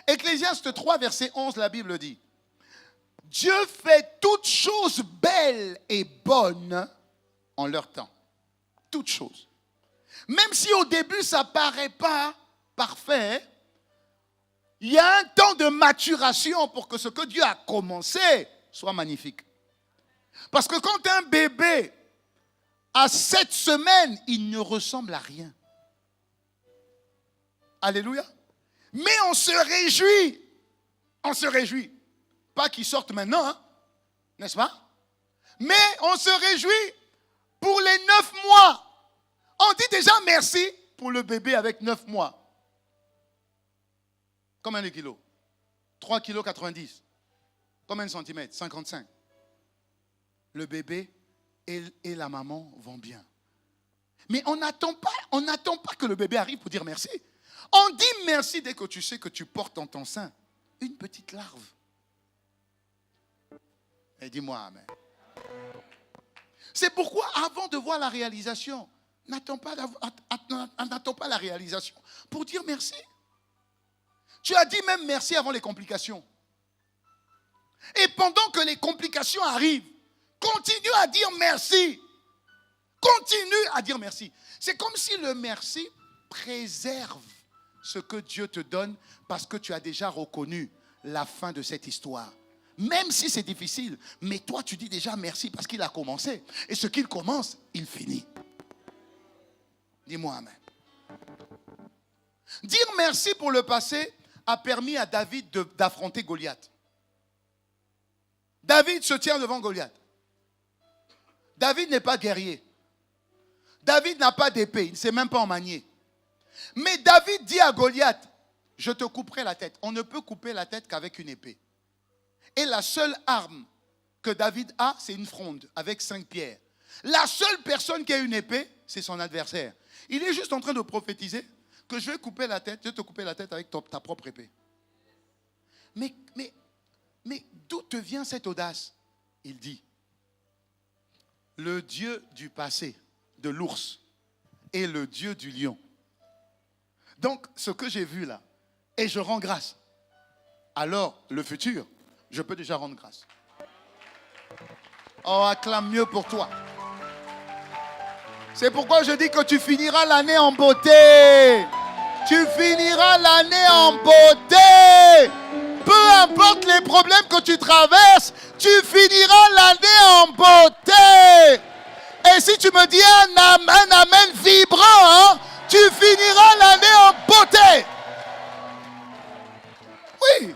Ecclésiaste 3, verset 11, la Bible dit, Dieu fait toutes choses belles et bonnes en leur temps. Toutes choses. Même si au début ça ne paraît pas parfait, il y a un temps de maturation pour que ce que Dieu a commencé soit magnifique. Parce que quand un bébé a 7 semaines, il ne ressemble à rien. Alléluia. Mais on se réjouit. On se réjouit. Pas qu'il sorte maintenant, n'est-ce pas? Mais on se réjouit pour les 9 mois. On dit déjà merci pour le bébé avec 9 mois. Combien de kilos? 3 kg 90. Combien de centimètres? 55. Le bébé et la maman vont bien. Mais on n'attend pas que le bébé arrive pour dire merci. On dit merci dès que tu sais que tu portes dans ton sein une petite larve. Et dis-moi amen. C'est pourquoi avant de voir la réalisation, n'attends pas la réalisation pour dire merci. Tu as dit même merci avant les complications. Et pendant que les complications arrivent, continue à dire merci. Continue à dire merci. C'est comme si le merci préserve ce que Dieu te donne parce que tu as déjà reconnu la fin de cette histoire. Même si c'est difficile, mais toi tu dis déjà merci parce qu'il a commencé. Et ce qu'il commence, il finit. Dis-moi amen. Dire merci pour le passé a permis à David d'affronter Goliath. David se tient devant Goliath. David n'est pas guerrier. David n'a pas d'épée, il ne sait même pas en manier. Mais David dit à Goliath, je te couperai la tête. On ne peut couper la tête qu'avec une épée. Et la seule arme que David a, c'est une fronde avec 5 pierres. La seule personne qui a une épée, c'est son adversaire. Il est juste en train de prophétiser que je vais couper la tête, je vais te couper la tête avec ta propre épée. Mais d'où te vient cette audace? Il dit, le Dieu du passé, de l'ours, et le Dieu du lion. Donc, ce que j'ai vu là, et je rends grâce. Alors, le futur, je peux déjà rendre grâce. Oh, acclame mieux pour toi. C'est pourquoi je dis que tu finiras l'année en beauté. Tu finiras l'année en beauté. Peu importe les problèmes que tu traverses, tu finiras l'année en beauté. Et si tu me dis un amen vibrant, tu finiras l'année en beauté. Oui.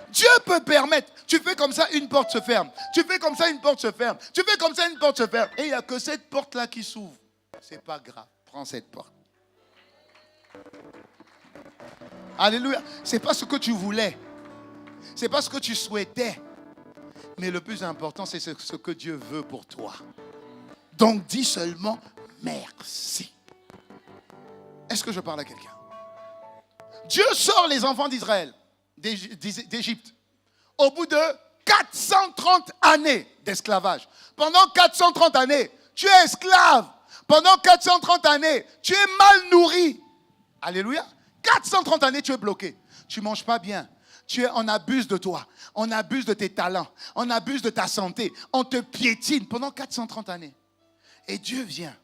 Dieu peut permettre. Tu fais comme ça, une porte se ferme. Tu fais comme ça, une porte se ferme. Tu fais comme ça, une porte se ferme. Et il n'y a que cette porte-là qui s'ouvre. C'est pas grave. Prends cette porte. Alléluia. C'est pas ce que tu voulais. C'est pas ce que tu souhaitais. Mais le plus important, c'est ce que Dieu veut pour toi. Donc dis seulement merci. Est-ce que je parle à quelqu'un? Dieu sort les enfants d'Israël, d'Égypte, au bout de 430 années d'esclavage. Pendant 430 années, tu es esclave. Pendant 430 années, tu es mal nourri. Alléluia. 430 années, tu es bloqué. Tu ne manges pas bien. On abuse de toi. On abuse de tes talents. On abuse de ta santé. On te piétine pendant 430 années. Et Dieu vient.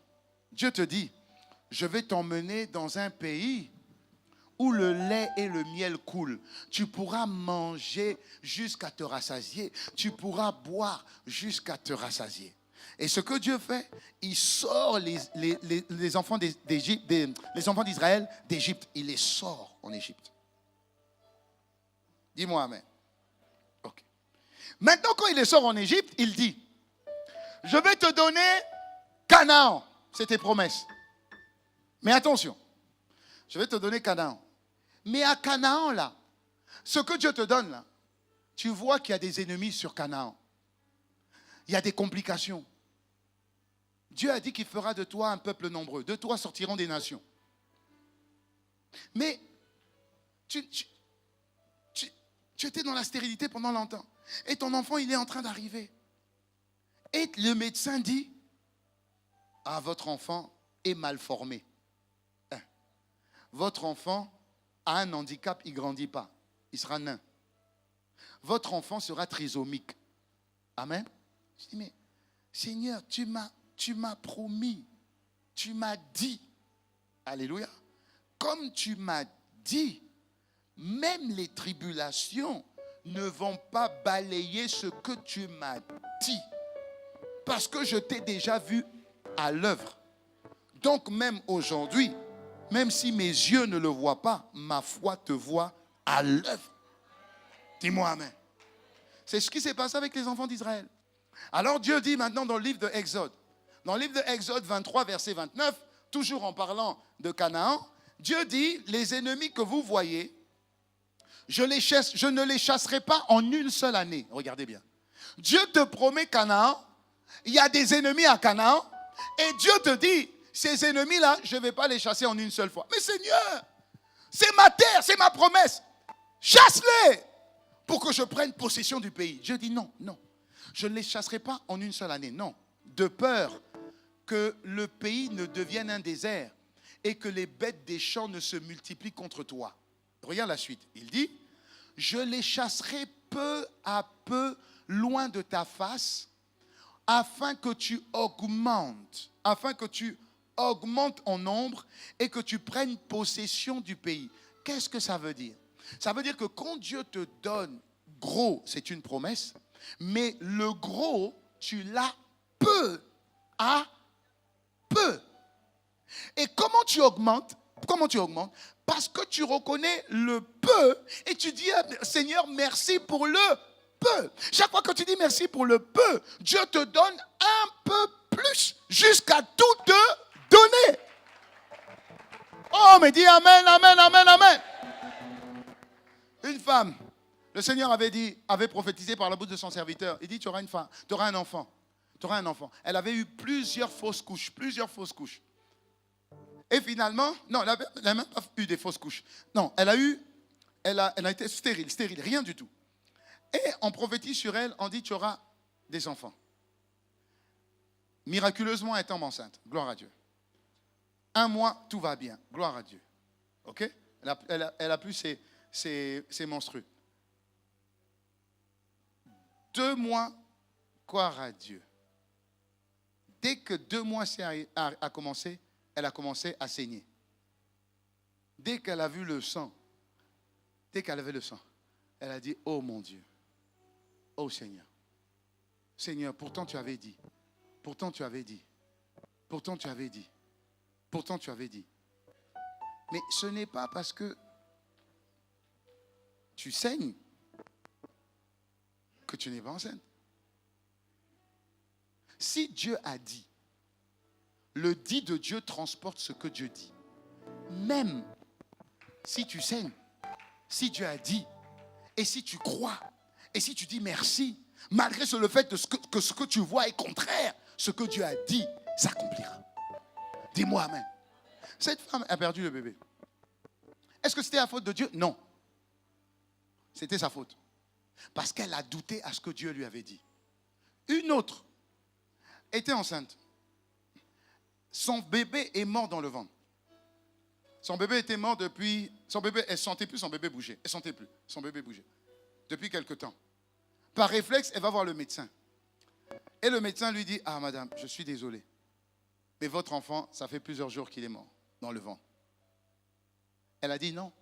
Dieu te dit, je vais t'emmener dans un pays où le lait et le miel coulent. Tu pourras manger jusqu'à te rassasier. Tu pourras boire jusqu'à te rassasier. Et ce que Dieu fait, il sort les enfants les enfants d'Israël d'Égypte. Il les sort en Égypte. Dis-moi amen. Ok. Maintenant, quand il les sort en Égypte, il dit, je vais te donner Canaan. C'est tes promesses. Mais attention, je vais te donner Canaan. Mais à Canaan, là, ce que Dieu te donne, là, tu vois qu'il y a des ennemis sur Canaan. Il y a des complications. Dieu a dit qu'il fera de toi un peuple nombreux. De toi sortiront des nations. Mais tu étais dans la stérilité pendant longtemps. Et ton enfant, il est en train d'arriver. Et le médecin dit, ah, votre enfant est mal formé. Votre enfant a un handicap, il ne grandit pas. Il sera nain. Votre enfant sera trisomique. Amen. Je dis, mais Seigneur, tu m'as promis, tu m'as dit, alléluia, comme tu m'as dit, même les tribulations ne vont pas balayer ce que tu m'as dit, parce que je t'ai déjà vu à l'œuvre. Donc même aujourd'hui, même si mes yeux ne le voient pas, ma foi te voit à l'œuvre. Dis-moi amen. C'est ce qui s'est passé avec les enfants d'Israël. Alors Dieu dit maintenant dans le livre de Exode, dans le livre de Exode 23, verset 29, toujours en parlant de Canaan, Dieu dit, les ennemis que vous voyez, je ne les chasserai pas en une seule année. Regardez bien. Dieu te promet Canaan, il y a des ennemis à Canaan, et Dieu te dit, ces ennemis-là, je ne vais pas les chasser en une seule fois. Mais Seigneur, c'est ma terre, c'est ma promesse. Chasse-les pour que je prenne possession du pays. Dieu dit non, non. Je ne les chasserai pas en une seule année, non. De peur que le pays ne devienne un désert et que les bêtes des champs ne se multiplient contre toi. Regarde la suite. Il dit, je les chasserai peu à peu loin de ta face afin que tu augmentes en nombre et que tu prennes possession du pays. Qu'est-ce que ça veut dire? Ça veut dire que quand Dieu te donne gros, c'est une promesse, mais le gros, tu l'as peu à peu. Et comment tu augmentes? Parce que tu reconnais le peu et tu dis, Seigneur, merci pour le peu. Chaque fois que tu dis merci pour le peu, Dieu te donne un peu plus jusqu'à tout te donner. Oh, mais dis amen, amen, amen, amen. Une femme, le Seigneur avait prophétisé par la bouche de son serviteur. Il dit, tu auras une femme, tu auras un enfant. Tu auras un enfant. Elle avait eu plusieurs fausses couches. Et finalement, non, elle n'a même pas eu des fausses couches. Non, elle a été stérile, rien du tout. Et on prophétise sur elle, on dit, tu auras des enfants. Miraculeusement, elle tombe enceinte. Gloire à Dieu. 1 mois, tout va bien. Gloire à Dieu. Ok? Elle a plus ses menstrues. 2 mois, gloire à Dieu. Dès que 2 mois a commencé, elle a commencé à saigner. Dès qu'elle a vu le sang, dès qu'elle avait le sang, elle a dit, oh mon Dieu, oh Seigneur, Seigneur, pourtant tu avais dit, pourtant tu avais dit, pourtant tu avais dit, pourtant tu avais dit. Mais ce n'est pas parce que tu saignes que tu n'es pas enceinte. Si Dieu a dit, le dit de Dieu transporte ce que Dieu dit. Même si tu saignes, si Dieu a dit, et si tu crois, et si tu dis merci, malgré le fait que ce que tu vois est contraire, ce que Dieu a dit s'accomplira. Dis-moi amen. Cette femme a perdu le bébé. Est-ce que c'était la faute de Dieu? Non. C'était sa faute. Parce qu'elle a douté à ce que Dieu lui avait dit. Une autre était enceinte. Son bébé est mort dans le ventre. Son bébé était mort depuis... elle ne sentait plus son bébé bouger. Elle ne sentait plus. Son bébé bougeait. Depuis quelque temps. Par réflexe, elle va voir le médecin. Et le médecin lui dit, ah madame, je suis désolé. Mais votre enfant, ça fait plusieurs jours qu'il est mort dans le ventre. Elle a dit non.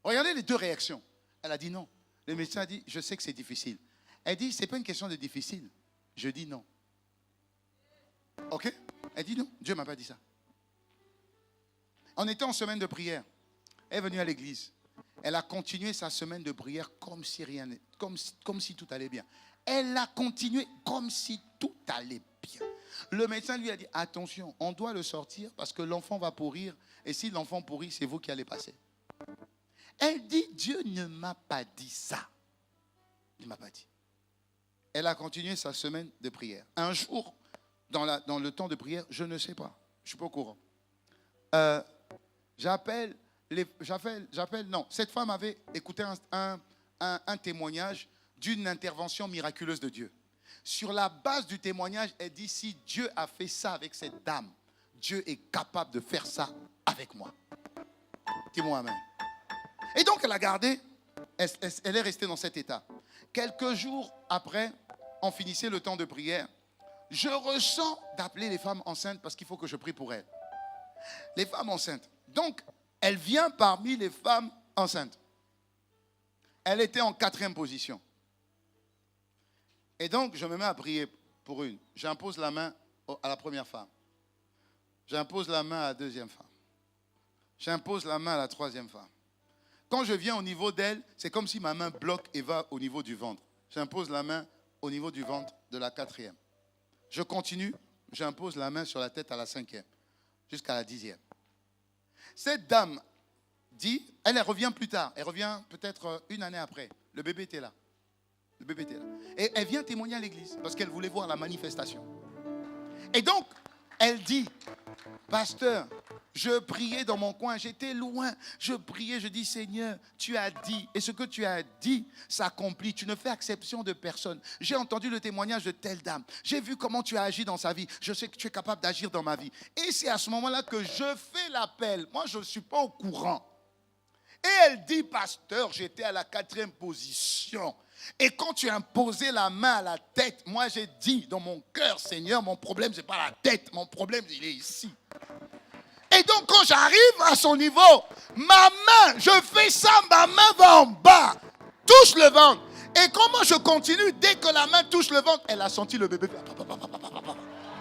Regardez les deux réactions. Elle a dit non. Le médecin a dit, je sais que c'est difficile. Elle dit, ce n'est pas une question de difficile. Je dis non. Ok? Elle dit non. Dieu ne m'a pas dit ça. On était en semaine de prière. Elle est venue à l'église. Elle a continué sa semaine de prière comme si rien n'était, comme si tout allait bien. Elle a continué comme si tout allait bien. Le médecin lui a dit, attention, on doit le sortir parce que l'enfant va pourrir. Et si l'enfant pourrit, c'est vous qui allez passer. Elle dit, Dieu ne m'a pas dit ça. Il ne m'a pas dit. Elle a continué sa semaine de prière. Un jour, dans le temps de prière, je ne sais pas. Je ne suis pas au courant. Non, cette femme avait écouté un témoignage d'une intervention miraculeuse de Dieu. Sur la base du témoignage, elle dit, si Dieu a fait ça avec cette dame, Dieu est capable de faire ça avec moi. Dis-moi amen. Et donc elle a gardé, elle est restée dans cet état. Quelques jours après, on finissait le temps de prière. Je ressens d'appeler les femmes enceintes parce qu'il faut que je prie pour elles. Les femmes enceintes. Donc, elle vient parmi les femmes enceintes. Elle était en 4e position. Et donc, je me mets à prier pour une. J'impose la main à la première femme. J'impose la main à la deuxième femme. J'impose la main à la troisième femme. Quand je viens au niveau d'elle, c'est comme si ma main bloque et va au niveau du ventre. J'impose la main au niveau du ventre de la 4e. Je continue, j'impose la main sur la tête à la 5e, jusqu'à la 10e. Cette dame dit, elle revient plus tard, elle revient peut-être une année après. Le bébé était là. Le bébé était là. Et elle vient témoigner à l'église parce qu'elle voulait voir la manifestation. Et donc, elle dit, pasteur, je priais dans mon coin, j'étais loin, je priais, je dis, Seigneur, tu as dit, et ce que tu as dit s'accomplit, tu ne fais exception de personne. J'ai entendu le témoignage de telle dame, j'ai vu comment tu as agi dans sa vie, je sais que tu es capable d'agir dans ma vie. Et c'est à ce moment-là que je fais l'appel, moi je ne suis pas au courant. Et elle dit, pasteur, j'étais à la 4e position. Et quand tu as imposé la main à la tête, moi j'ai dit dans mon cœur, Seigneur, mon problème c'est pas la tête, mon problème il est ici. Et donc quand j'arrive à son niveau, ma main, je fais ça, ma main va en bas, touche le ventre. Et comment je continue, dès que la main touche le ventre, elle a senti le bébé.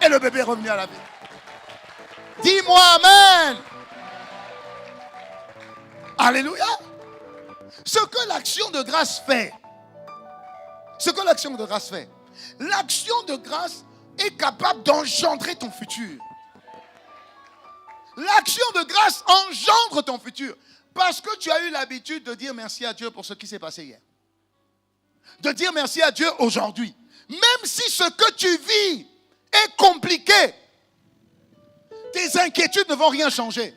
Et le bébé est revenu à la vie. Dis-moi amen. Alléluia. Ce que l'action de grâce fait, l'action de grâce est capable d'engendrer ton futur. L'action de grâce engendre ton futur. Parce que tu as eu l'habitude de dire merci à Dieu pour ce qui s'est passé hier. De dire merci à Dieu aujourd'hui. Même si ce que tu vis est compliqué, tes inquiétudes ne vont rien changer.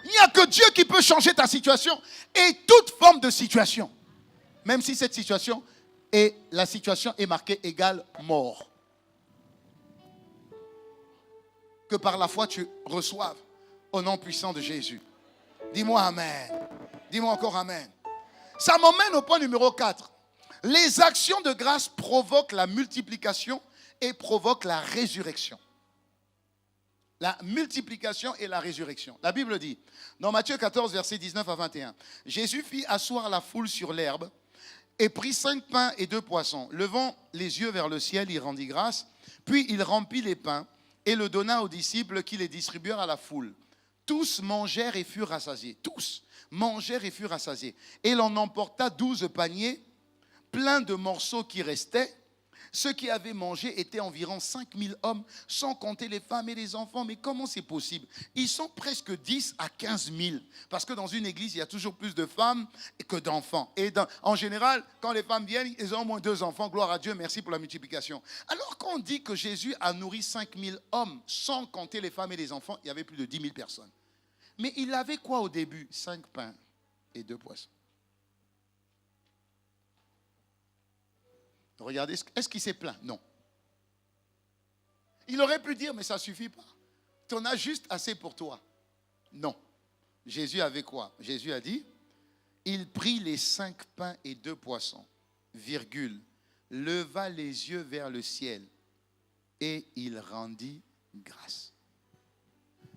Il n'y a que Dieu qui peut changer ta situation et toute forme de situation. Même si cette situation la situation est marquée égale mort. Que par la foi tu reçoives au nom puissant de Jésus. Dis-moi amen. Dis-moi encore amen. Ça m'emmène au point numéro 4. Les actions de grâce provoquent la multiplication et provoquent la résurrection. La multiplication et la résurrection. La Bible dit, dans Matthieu 14, versets 19 à 21, Jésus fit asseoir la foule sur l'herbe et prit 5 pains et 2 poissons. Levant les yeux vers le ciel, il rendit grâce, puis il remplit les pains et le donna aux disciples qui les distribuèrent à la foule. Tous mangèrent et furent rassasiés. Tous mangèrent et furent rassasiés. Et l'on emporta 12 paniers pleins de morceaux qui restaient. Ceux qui avaient mangé étaient environ 5000 hommes, sans compter les femmes et les enfants. Mais comment c'est possible? Ils sont presque 10 à 15 000. Parce que dans une église, il y a toujours plus de femmes que d'enfants. Et en général, quand les femmes viennent, ils ont au moins 2 enfants. Gloire à Dieu, merci pour la multiplication. Alors quand on dit que Jésus a nourri 5000 hommes, sans compter les femmes et les enfants, il y avait plus de 10 000 personnes. Mais il avait quoi au début? 5 pains et 2 poissons. Regardez, est-ce qu'il s'est plaint? Non. Il aurait pu dire, mais ça ne suffit pas. Tu en as juste assez pour toi. Non. Jésus avait quoi? Jésus a dit, il prit les 5 pains et 2 poissons, virgule, leva les yeux vers le ciel et il rendit grâce.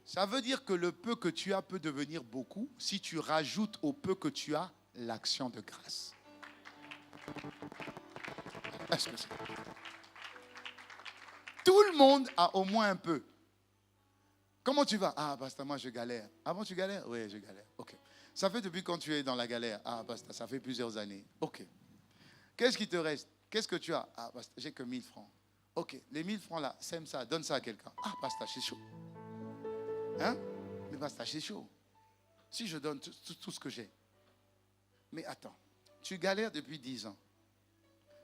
Ça veut dire que le peu que tu as peut devenir beaucoup si tu rajoutes au peu que tu as l'action de grâce. Est-ce que c'est... Tout le monde a au moins un peu. Comment tu vas? Ah, pasteur, moi je galère. Ah bon, tu galères? Oui, je galère. Ok. Ça fait depuis quand tu es dans la galère? Ah, pasteur, ça fait plusieurs années. Ok. Qu'est-ce qui te reste? Qu'est-ce que tu as? Ah, pasteur, j'ai que 1000 francs. Ok. Les 1000 francs là, sème ça, donne ça à quelqu'un. Ah, pasteur, c'est chaud. Hein? Mais pasteur, c'est chaud. Si je donne tout ce que j'ai. Mais attends, tu galères depuis 10 ans.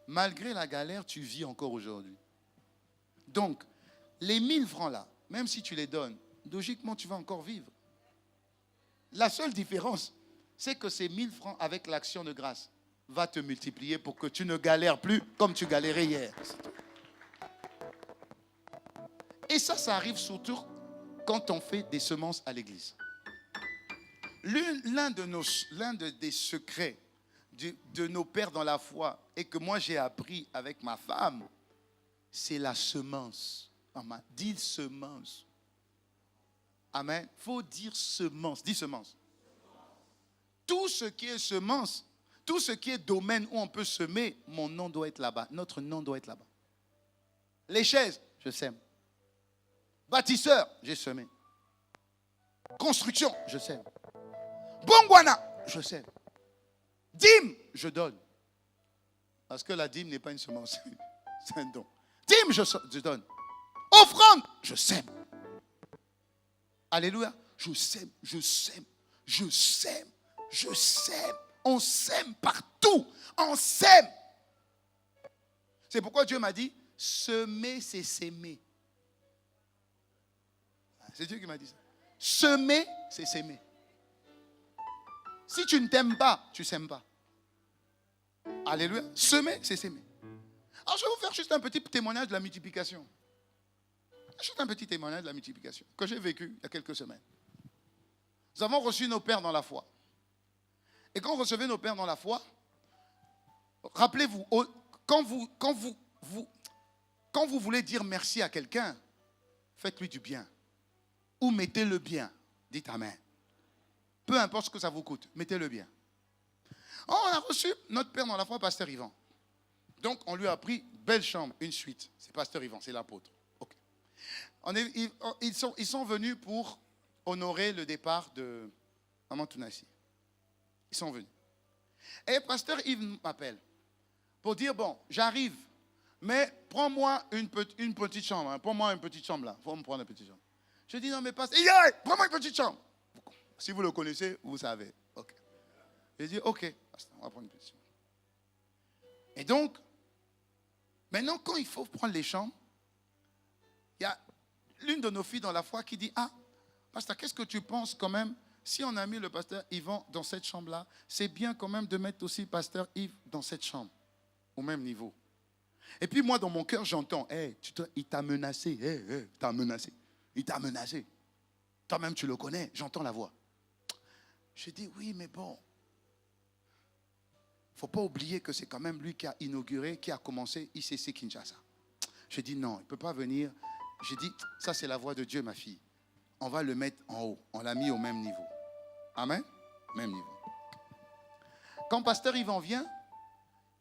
Malgré la galère, tu vis encore aujourd'hui. Donc, les 1000 francs là, même si tu les donnes, logiquement, tu vas encore vivre. La seule différence, c'est que ces 1000 francs avec l'action de grâce va te multiplier pour que tu ne galères plus comme tu galérais hier. Et ça arrive surtout quand on fait des semences à l'église. L'un des secrets de nos pères dans la foi et que moi j'ai appris avec ma femme, c'est la semence. Dis semence. Amen. Il faut dire semence. Dis semence. Tout ce qui est semence, tout ce qui est domaine où on peut semer, mon nom doit être là-bas. Notre nom doit être là-bas. Les chaises, je sème. Bâtisseur, j'ai semé. Construction, je sème. Bongwana, je sème. Dîme, je donne. Parce que la dîme n'est pas une semence, c'est un don. Dîme, je donne. Offrande, je sème. Alléluia. Je sème, je sème, je sème, je sème. On sème partout. On sème. C'est pourquoi Dieu m'a dit, semer, c'est s'aimer. C'est Dieu qui m'a dit ça. Semer, c'est s'aimer. Si tu ne t'aimes pas, tu ne sèmes pas. Alléluia. Semer, c'est s'aimer. Alors, je vais vous faire juste un petit témoignage de la multiplication. Juste un petit témoignage de la multiplication que j'ai vécu il y a quelques semaines. Nous avons reçu nos pères dans la foi. Et quand on recevait nos pères dans la foi, rappelez-vous, quand vous voulez dire merci à quelqu'un, faites-lui du bien. Ou mettez-le bien. Dites Amen. Peu importe ce que ça vous coûte, mettez-le bien. On a reçu notre père dans la foi, pasteur Yvan. Donc, on lui a pris une belle chambre, une suite. C'est pasteur Yvan, c'est l'apôtre. Okay. Ils sont venus pour honorer le départ de Maman Tounassi. Ils sont venus. Et pasteur Yves m'appelle pour dire, bon, j'arrive, mais prends-moi une petite chambre. Hein. Prends-moi une petite chambre là. Il faut me prendre une petite chambre. Je dis, non, mais pasteur, prends-moi une petite chambre. Si vous le connaissez, vous savez. Ok. J'ai dit, ok, on va prendre une petite chambre. Et donc, maintenant, quand il faut prendre les chambres, il y a l'une de nos filles dans la foi qui dit, ah, pasteur, qu'est-ce que tu penses quand même, si on a mis le pasteur Yvan dans cette chambre-là, c'est bien quand même de mettre aussi pasteur Yves dans cette chambre, au même niveau. Et puis moi, dans mon cœur, j'entends, hey, il t'a menacé, il t'a menacé, il t'a menacé. Toi-même, tu le connais, j'entends la voix. Je dis, oui, mais bon, il ne faut pas oublier que c'est quand même lui qui a inauguré, qui a commencé ICC Kinshasa. Je dis, non, il ne peut pas venir. Je dis, ça c'est la voix de Dieu, ma fille. On va le mettre en haut. On l'a mis au même niveau. Amen? Même niveau. Quand pasteur Yvan vient,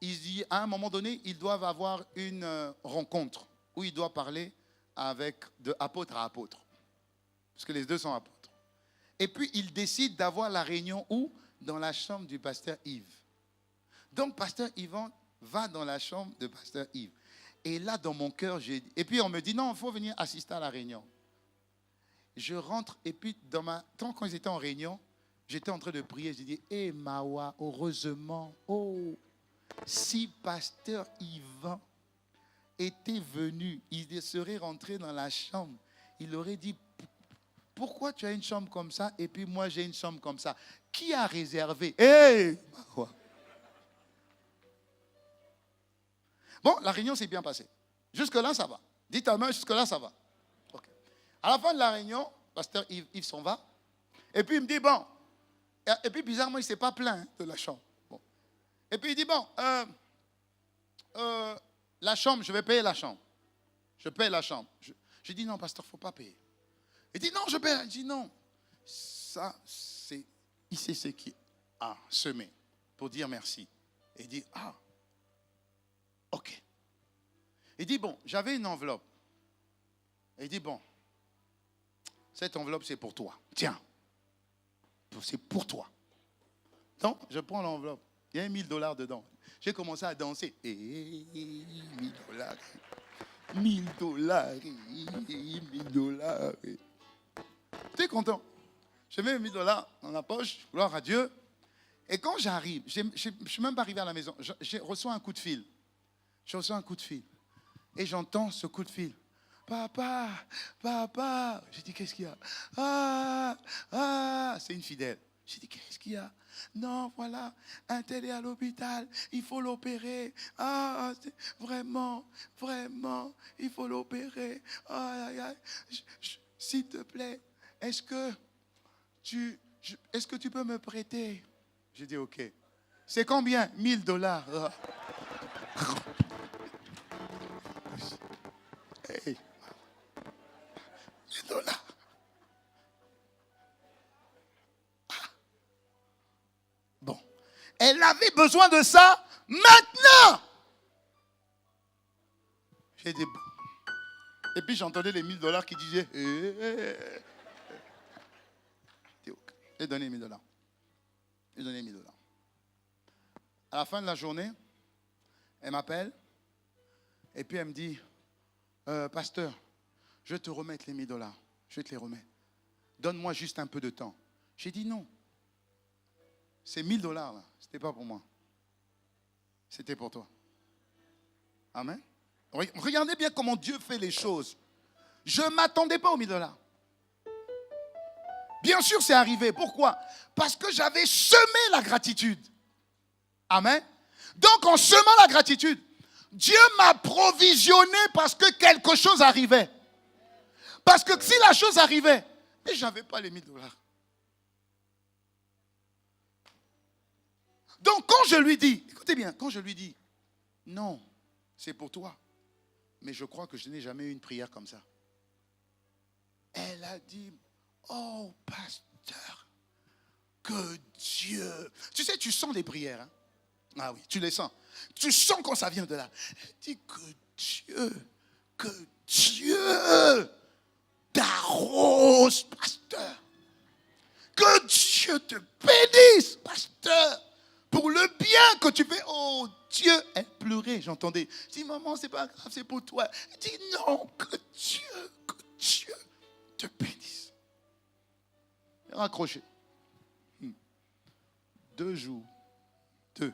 il dit, à un moment donné, ils doivent avoir une rencontre où il doit parler de apôtre à apôtre. Parce que les deux sont apôtres. Et puis, il décide d'avoir la réunion où? Dans la chambre du pasteur Yves. Donc, pasteur Yvan va dans la chambre de pasteur Yves. Et là, dans mon cœur, et puis on me dit, non, il faut venir assister à la réunion. Je rentre, et puis quand ils étaient en réunion, j'étais en train de prier. J'ai dit, Mawa, heureusement, si pasteur Yvan était venu, il serait rentré dans la chambre. Il aurait dit, pourquoi tu as une chambre comme ça et puis moi j'ai une chambre comme ça? Qui a réservé? Mawa. Bon, la réunion s'est bien passée. Jusque-là, ça va. Dites Amen, jusque-là, ça va. Okay. À la fin de la réunion, pasteur Yves s'en va. Et puis il me dit, bon. Et puis bizarrement, il ne s'est pas plaint de la chambre. Bon. Et puis il dit, bon, la chambre, je vais payer la chambre. Je paye la chambre. J'ai dit, non, pasteur, il ne faut pas payer. Il dit, non, je paye. Il dit, non. Ça, c'est... Il sait ce qui a semé pour dire merci. Et il dit, ok. Il dit, bon, j'avais une enveloppe. Et il dit, bon, cette enveloppe, c'est pour toi. Tiens, c'est pour toi. Donc, je prends l'enveloppe. Il y a $1000 dedans. J'ai commencé à danser. $1000. $1000. $1000. Tu es content? Je mets $1000 dans la poche, gloire à Dieu. Et quand j'arrive, je ne suis même pas arrivé à la maison, je reçois un coup de fil. Je reçois un coup de fil. Et j'entends ce coup de fil. Papa, papa. J'ai dit, qu'est-ce qu'il y a? C'est une fidèle. J'ai dit, qu'est-ce qu'il y a? Non, voilà, un tel est à l'hôpital, il faut l'opérer. Vraiment, il faut l'opérer. S'il te plaît, est-ce que tu peux me prêter? J'ai dit, ok. C'est combien? $1000. Hey. $1000. Bon. Elle avait besoin de ça maintenant. J'ai dit, bon. Et puis j'entendais les $1000 qui disaient, J'ai donné $1000. J'ai donné $1000. À la fin de la journée, elle m'appelle et puis elle me dit, pasteur, je vais te remettre les $1000. Je vais te les remettre. Donne-moi juste un peu de temps. J'ai dit non. Ces $1000 là, c'était pas pour moi. C'était pour toi. Amen. Regardez bien comment Dieu fait les choses. Je ne m'attendais pas aux $1000. Bien sûr, c'est arrivé. Pourquoi? Parce que j'avais semé la gratitude. Amen. Donc, en semant la gratitude, Dieu m'a provisionné parce que quelque chose arrivait. Parce que si la chose arrivait, mais je n'avais pas les $1000. Donc, quand je lui dis, écoutez bien, quand je lui dis, non, c'est pour toi, mais je crois que je n'ai jamais eu une prière comme ça. Elle a dit, oh, pasteur, que Dieu... Tu sais, tu sens les prières. Hein? Ah oui, tu les sens. Tu sens quand ça vient de là. Elle dit que Dieu t'arrose, pasteur. Que Dieu te bénisse, pasteur. Pour le bien que tu fais. Oh Dieu, elle pleurait, j'entendais. Je dis, maman, c'est pas grave, c'est pour toi. Elle dit, non, que Dieu te bénisse. Raccroché. 2 jours. 2.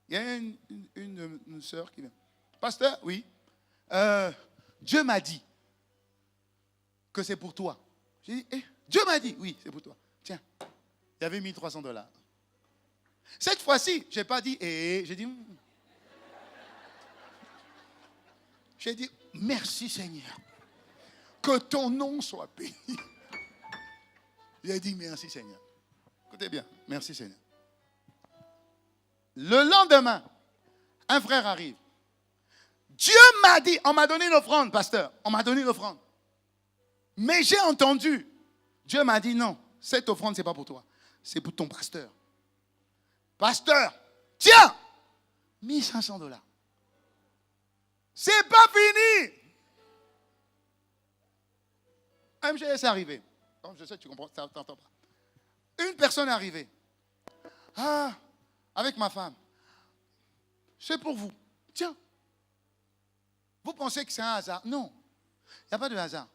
Il y a une sœur qui vient. Pasteur, oui. Dieu m'a dit que c'est pour toi. J'ai dit, Dieu m'a dit, oui, c'est pour toi. Tiens, il y avait $1300. Cette fois-ci, je n'ai pas dit, j'ai dit, j'ai dit, merci Seigneur. Que ton nom soit béni. J'ai dit, merci Seigneur. Écoutez bien, merci Seigneur. Le lendemain, un frère arrive. Dieu m'a dit, on m'a donné une offrande, pasteur. On m'a donné une offrande. Mais j'ai entendu. Dieu m'a dit, non, cette offrande, ce n'est pas pour toi. C'est pour ton pasteur. Pasteur, tiens, $1500. C'est pas fini. MGS est arrivé. Donc, je sais que tu comprends, tu n'entends pas. Une personne est arrivée. Avec ma femme. C'est pour vous. Tiens. Vous pensez que c'est un hasard? Non, il n'y a pas de hasard.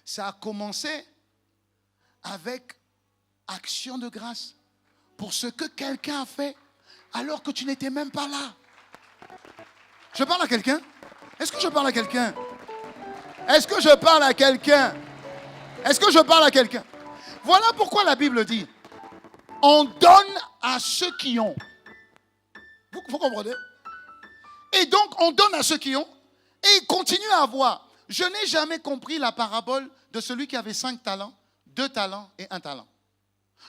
Ça a commencé avec action de grâce pour ce que quelqu'un a fait alors que tu n'étais même pas là. Je parle à quelqu'un? Est-ce que je parle à quelqu'un? Est-ce que je parle à quelqu'un? Est-ce que je parle à quelqu'un? Voilà pourquoi la Bible dit, on donne à ceux qui ont. Vous comprenez? Et donc, on donne à ceux qui ont et ils continuent à avoir. Je n'ai jamais compris la parabole de celui qui avait 5 talents, 2 talents et 1 talent.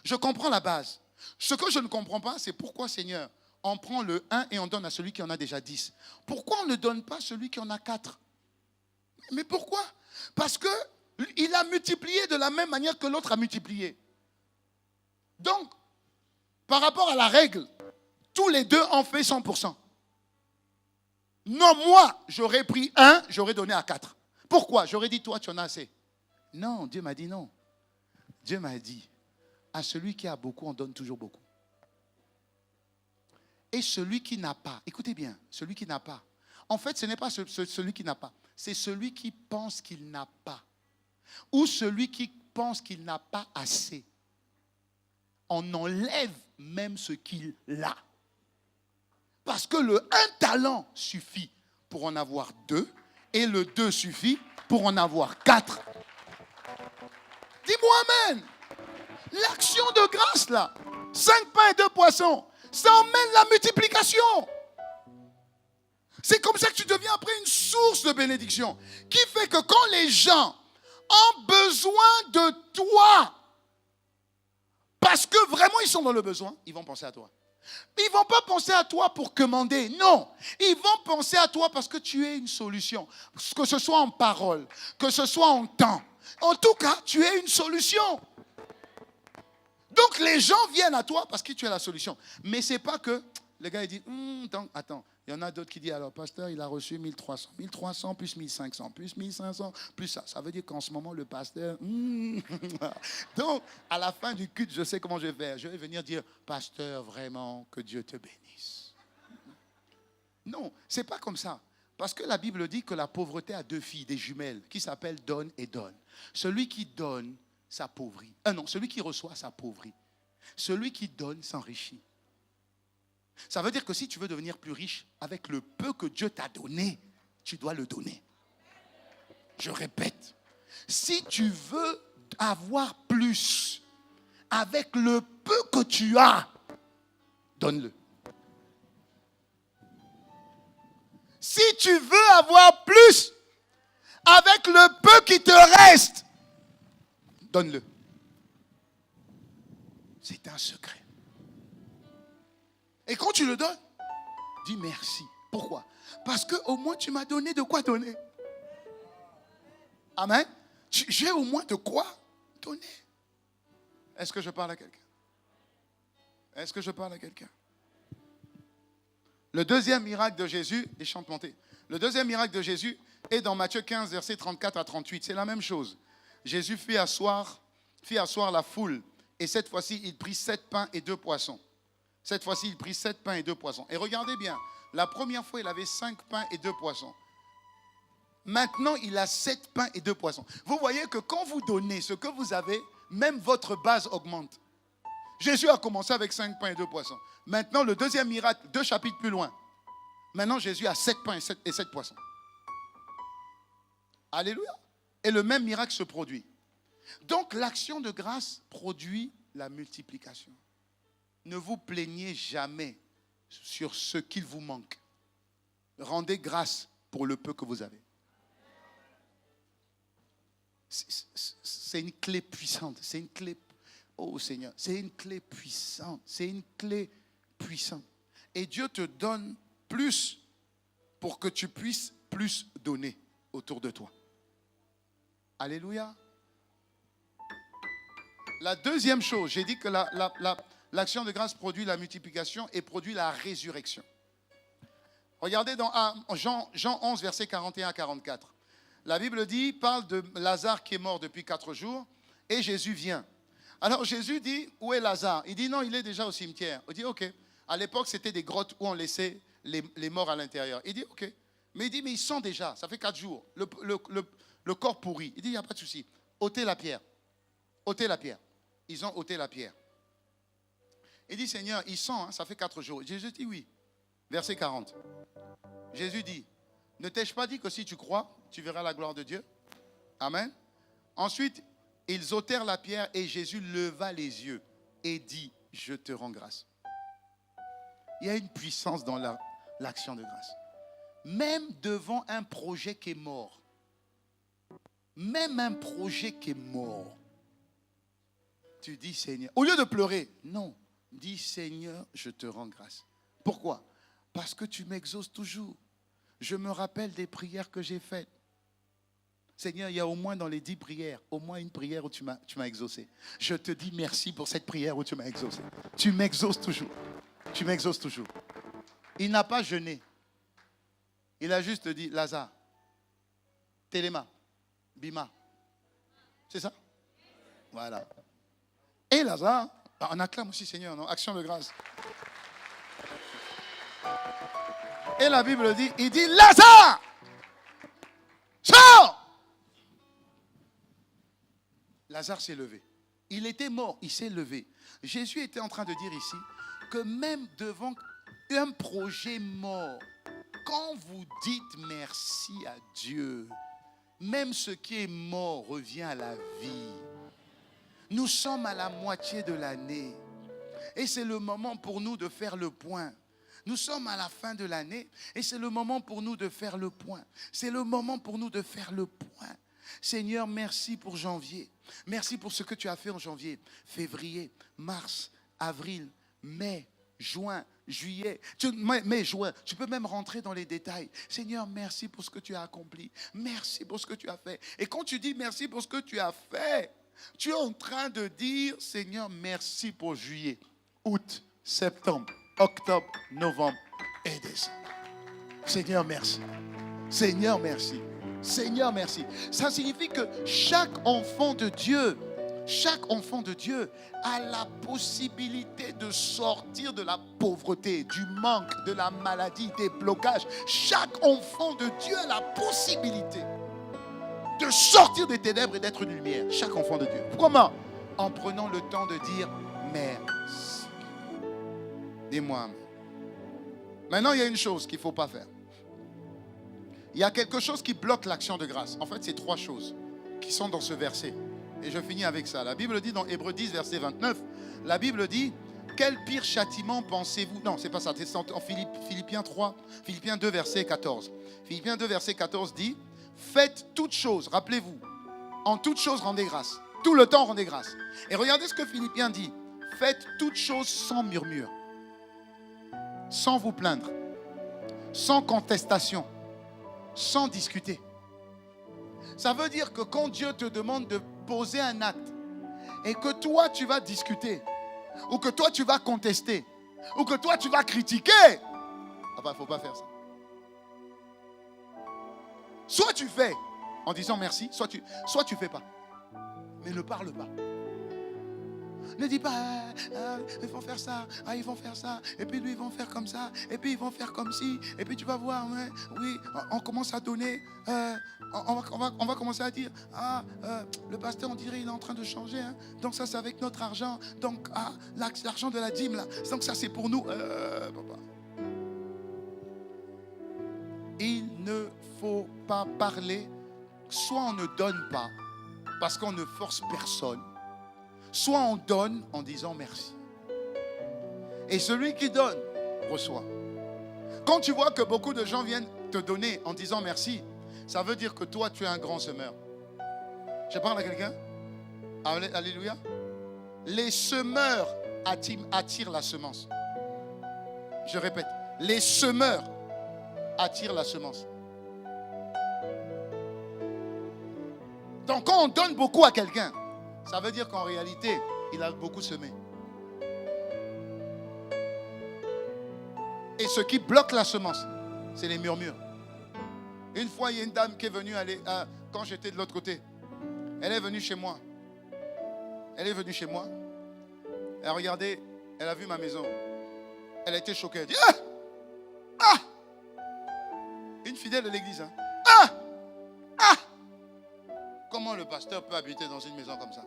Je comprends la base. Ce que je ne comprends pas, c'est pourquoi, Seigneur, on prend le 1 et on donne à celui qui en a déjà 10. Pourquoi on ne donne pas à celui qui en a 4? Mais pourquoi? Parce qu'il a multiplié de la même manière que l'autre a multiplié. Donc, par rapport à la règle, tous les deux ont fait 100%. Non, moi, j'aurais pris 1, j'aurais donné à 4. Pourquoi? J'aurais dit, toi, tu en as assez. Non, Dieu m'a dit non. Dieu m'a dit, à celui qui a beaucoup, on donne toujours beaucoup. Et celui qui n'a pas, écoutez bien, celui qui n'a pas, en fait, ce n'est pas celui qui n'a pas, c'est celui qui pense qu'il n'a pas. Ou celui qui pense qu'il n'a pas assez. On enlève même ce qu'il a. Parce que le 1 talent suffit pour en avoir 2 et le 2 suffit pour en avoir 4. Dis-moi amen. L'action de grâce là, 5 pains et 2 poissons, ça emmène la multiplication. C'est comme ça que tu deviens après une source de bénédiction qui fait que quand les gens ont besoin de toi, parce que vraiment ils sont dans le besoin, ils vont penser à toi. Ils ne vont pas penser à toi pour commander, non. Ils vont penser à toi parce que tu es une solution. Que ce soit en parole, que ce soit en temps. En tout cas, tu es une solution. Donc les gens viennent à toi parce que tu es la solution. Mais ce n'est pas que le gars il dit, attends, il y en a d'autres qui disent, alors pasteur, il a reçu 1300. 1300 plus 1500 plus 1500 plus ça. Ça veut dire qu'en ce moment, le pasteur... Donc, à la fin du culte, je sais comment je vais faire. Je vais venir dire, pasteur, vraiment, que Dieu te bénisse. Non, ce n'est pas comme ça. Parce que la Bible dit que la pauvreté a 2 filles, des jumelles, qui s'appellent donne et donne. Celui qui donne s'appauvrit. Celui qui reçoit s'appauvrit. Celui qui donne s'enrichit. Ça veut dire que si tu veux devenir plus riche, avec le peu que Dieu t'a donné, tu dois le donner. Je répète, si tu veux avoir plus, avec le peu que tu as, donne-le. Si tu veux avoir plus, avec le peu qui te reste, donne-le. C'est un secret. Et quand tu le donnes, dis merci. Pourquoi? Parce qu'au moins tu m'as donné de quoi donner. Amen. J'ai au moins de quoi donner. Est-ce que je parle à quelqu'un? Est-ce que je parle à quelqu'un? Le deuxième miracle de Jésus, les chants montés. Le deuxième miracle de Jésus est dans Matthieu 15, versets 34 à 38. C'est la même chose. Jésus fit asseoir la foule. Et cette fois-ci, il prit 7 pains et 2 poissons. Cette fois-ci, il prit 7 pains et 2 poissons. Et regardez bien, la première fois, il avait 5 pains et 2 poissons. Maintenant, il a 7 pains et 2 poissons. Vous voyez que quand vous donnez ce que vous avez, même votre base augmente. Jésus a commencé avec 5 pains et 2 poissons. Maintenant, le deuxième miracle, 2 chapitres plus loin. Maintenant, Jésus a 7 pains et 7 poissons. Alléluia. Et le même miracle se produit. Donc, l'action de grâce produit la multiplication. Ne vous plaignez jamais sur ce qu'il vous manque. Rendez grâce pour le peu que vous avez. C'est une clé puissante. C'est une clé. Oh Seigneur, c'est une clé puissante. C'est une clé puissante. Et Dieu te donne plus pour que tu puisses plus donner autour de toi. Alléluia. La deuxième chose, j'ai dit que l'action de grâce produit la multiplication et produit la résurrection. Regardez dans Jean 11, versets 41 à 44. La Bible parle de Lazare qui est mort depuis 4 jours et Jésus vient. Alors Jésus dit, où est Lazare? Il dit non, il est déjà au cimetière. Il dit ok. À l'époque, c'était des grottes où on laissait les morts à l'intérieur. Il dit ok. Mais il dit, mais il sent déjà, ça fait 4 jours, le corps pourri. Il dit, il n'y a pas de souci. Ôtez la pierre. Ôtez la pierre. Ils ont ôté la pierre. Il dit, Seigneur, il sent, ça fait 4 jours. Jésus dit oui. Verset 40. Jésus dit, ne t'ai-je pas dit que si tu crois, tu verras la gloire de Dieu? Amen. Ensuite, ils ôtèrent la pierre et Jésus leva les yeux et dit, je te rends grâce. Il y a une puissance dans l'action de grâce. Même devant un projet qui est mort. Même un projet qui est mort. Tu dis, Seigneur, au lieu de pleurer, non, dis, Seigneur, je te rends grâce. Pourquoi? Parce que tu m'exauces toujours. Je me rappelle des prières que j'ai faites. Seigneur, il y a au moins dans les 10 prières, au moins une prière où tu m'as exaucé. Je te dis merci pour cette prière où tu m'as exaucé. Tu m'exauces toujours. Tu m'exauces toujours. Il n'a pas jeûné. Il a juste dit, Lazare, Téléma, Bima. C'est ça? Voilà. Et Lazare, on acclame aussi Seigneur, non? Action de grâce. Et la Bible dit, il dit, Lazare, sors! Lazare s'est levé. Il était mort, il s'est levé. Jésus était en train de dire ici que même devant un projet mort, quand vous dites merci à Dieu, même ce qui est mort revient à la vie. Nous sommes à la moitié de l'année et c'est le moment pour nous de faire le point. Nous sommes à la fin de l'année et c'est le moment pour nous de faire le point. C'est le moment pour nous de faire le point. Seigneur, merci pour janvier. Merci pour ce que tu as fait en janvier, février, mars, avril, mai, juin, juillet, mai, juin. Tu peux même rentrer dans les détails. Seigneur, merci pour ce que tu as accompli. Merci pour ce que tu as fait. Et quand tu dis merci pour ce que tu as fait, tu es en train de dire, Seigneur, merci pour juillet, août, septembre, octobre, novembre et décembre. Seigneur, merci. Seigneur, merci. Seigneur, merci. Ça signifie que chaque enfant de Dieu a la possibilité de sortir de la pauvreté, du manque, de la maladie, des blocages. Chaque enfant de Dieu a la possibilité de sortir des ténèbres et d'être une lumière. Chaque enfant de Dieu. Comment? En prenant le temps de dire merci. Dis-moi. Maintenant, il y a une chose qu'il ne faut pas faire. Il y a quelque chose qui bloque l'action de grâce. En fait, c'est 3 choses qui sont dans ce verset. Et je finis avec ça. La Bible dit dans Hébreux 10, verset 29, la Bible dit, quel pire châtiment pensez-vous? Non, c'est pas ça. C'est en Philippiens 2, verset 14. Philippiens 2, verset 14 dit, faites toutes choses, rappelez-vous, en toutes choses rendez grâce. Tout le temps rendez grâce. Et regardez ce que Philippiens dit. Faites toutes choses sans murmure, sans vous plaindre, sans contestation, sans discuter. Ça veut dire que quand Dieu te demande de poser un acte et que toi tu vas discuter ou que toi tu vas contester ou que toi tu vas critiquer, il ne faut pas faire ça. Soit tu fais en disant merci, soit tu fais pas. Mais ne parle pas. Ne dis pas, ils vont faire ça, ils vont faire ça, et puis lui, ils vont faire comme ça, et puis ils vont faire comme ci, et puis tu vas voir, ouais, oui, on commence à donner, on va commencer à dire, le pasteur, on dirait, il est en train de changer, hein, donc ça, c'est avec notre argent, donc, l'argent de la dîme, là, donc ça, c'est pour nous, papa. Il ne faut pas parler, soit on ne donne pas, parce qu'on ne force personne, soit on donne en disant merci. Et celui qui donne, reçoit. Quand tu vois que beaucoup de gens viennent te donner en disant merci, ça veut dire que toi, tu es un grand semeur. Je parle à quelqu'un? Alléluia. Les semeurs attirent la semence. Je répète, les semeurs attirent la semence. Donc quand on donne beaucoup à quelqu'un, ça veut dire qu'en réalité, il a beaucoup semé. Et ce qui bloque la semence, c'est les murmures. Une fois, il y a une dame qui est venue quand j'étais de l'autre côté. Elle est venue chez moi. Elle a regardé, elle a vu ma maison. Elle a été choquée. Elle dit, Une fidèle de l'église. Hein. Ah! Ah! Comment le pasteur peut habiter dans une maison comme ça?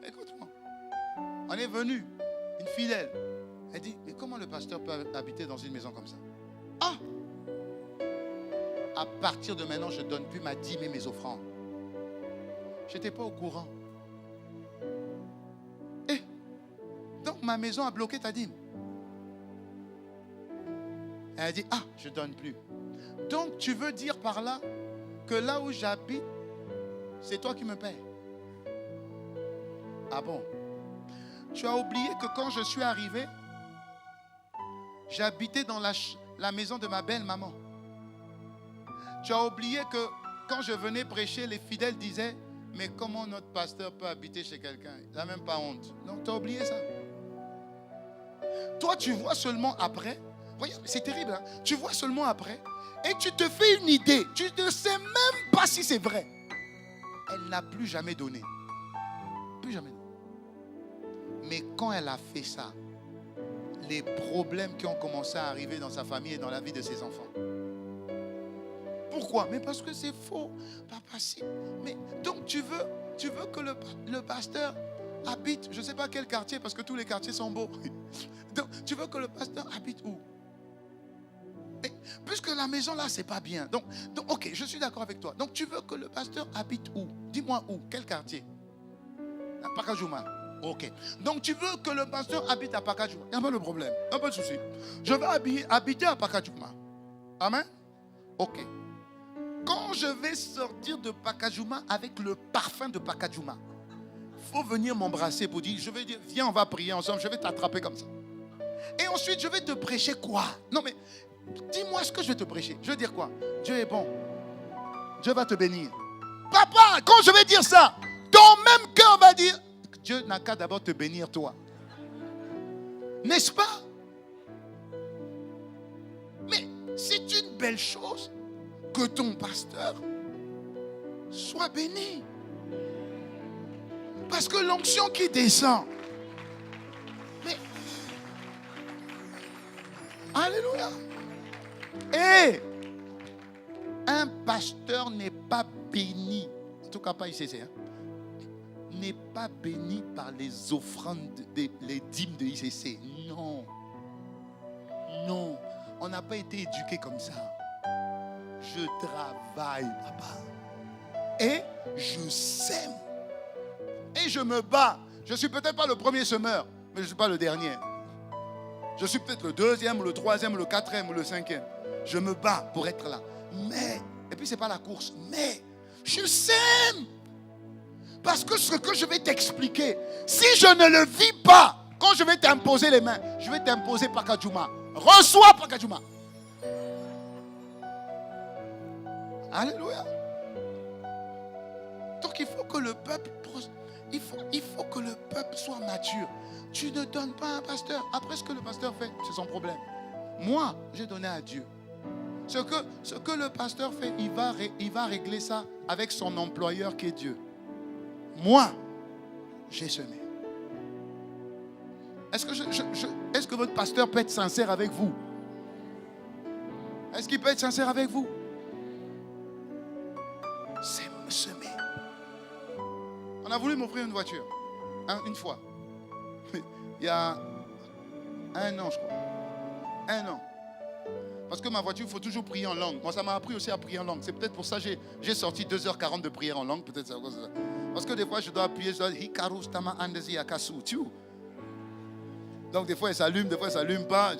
Écoute-moi. On est venu, une fidèle. Elle dit, mais comment le pasteur peut habiter dans une maison comme ça? Ah! À partir de maintenant, je ne donne plus ma dîme et mes offrandes. Je n'étais pas au courant. Et donc ma maison a bloqué ta dîme. Elle a dit, ah, je ne donne plus. Donc tu veux dire par là que là où j'habite, c'est toi qui me payes. Ah bon? Tu as oublié que quand je suis arrivé, j'habitais dans la maison de ma belle-maman. Tu as oublié que quand je venais prêcher, les fidèles disaient, mais comment notre pasteur peut habiter chez quelqu'un? Il n'a même pas honte. Donc tu as oublié ça. Toi, tu vois seulement après. Regarde, c'est terrible. Hein? Tu vois seulement après. Et tu te fais une idée. Tu ne sais même pas si c'est vrai. Elle n'a plus jamais donné. Plus jamais donné. Mais quand elle a fait ça, les problèmes qui ont commencé à arriver dans sa famille et dans la vie de ses enfants. Pourquoi? Mais parce que c'est faux. Papa, si. Mais donc tu veux que le pasteur habite, je ne sais pas quel quartier, parce que tous les quartiers sont beaux. Donc tu veux que le pasteur habite où? Et puisque la maison là, c'est pas bien. Donc, ok, je suis d'accord avec toi. Donc tu veux que le pasteur habite où? Dis-moi où? Quel quartier? À Pakajouma. Ok. Donc tu veux que le pasteur habite à Pakajouma. Il n'y a pas de problème. Il n'y a pas de souci. Je vais habiter à Pakajouma. Amen. Ok. Quand je vais sortir de Pakajouma avec le parfum de Pakajouma, il faut venir m'embrasser pour dire, je vais dire, viens, on va prier ensemble, je vais t'attraper comme ça. Et ensuite, je vais te prêcher quoi? Non mais, dis-moi ce que je vais te prêcher. Je vais dire quoi? Dieu est bon. Dieu va te bénir. Papa, quand je vais dire ça, ton même cœur va dire, Dieu n'a qu'à d'abord te bénir toi. N'est-ce pas? Mais c'est une belle chose que ton pasteur soit béni. Parce que l'onction qui descend. Mais, alléluia. Et un pasteur n'est pas béni, en tout cas pas ici, hein, n'est pas béni par les offrandes, les dîmes de ICC. Non. Non. On n'a pas été éduqué comme ça. Je travaille, papa. Et je sème. Et je me bats. Je ne suis peut-être pas le premier semeur, mais je ne suis pas le dernier. Je suis peut-être le deuxième, ou le troisième, ou le quatrième, ou le cinquième. Je me bats pour être là. Mais, et puis ce n'est pas la course, mais je sème. Parce que ce que je vais t'expliquer, si je ne le vis pas, quand je vais t'imposer les mains, je vais t'imposer Pakajouma. Reçois Pakajouma. Alléluia. Donc il faut que le peuple, il faut que le peuple soit mature. Tu ne donnes pas à un pasteur. Après ce que le pasteur fait, c'est son problème. Moi, j'ai donné à Dieu. Ce que le pasteur fait, il va régler ça avec son employeur qui est Dieu. Moi, j'ai semé. Est-ce que votre pasteur peut être sincère avec vous? Est-ce qu'il peut être sincère avec vous? C'est semer. On a voulu m'offrir une voiture. Une fois. Il y a 1 an, je crois. 1 an. Parce que ma voiture, il faut toujours prier en langue. Moi, ça m'a appris aussi à prier en langue. C'est peut-être pour ça que j'ai sorti 2h40 de prière en langue. Peut-être ça. Parce que des fois, je dois appuyer sur donc des fois, elle s'allume, des fois, elle ne s'allume pas.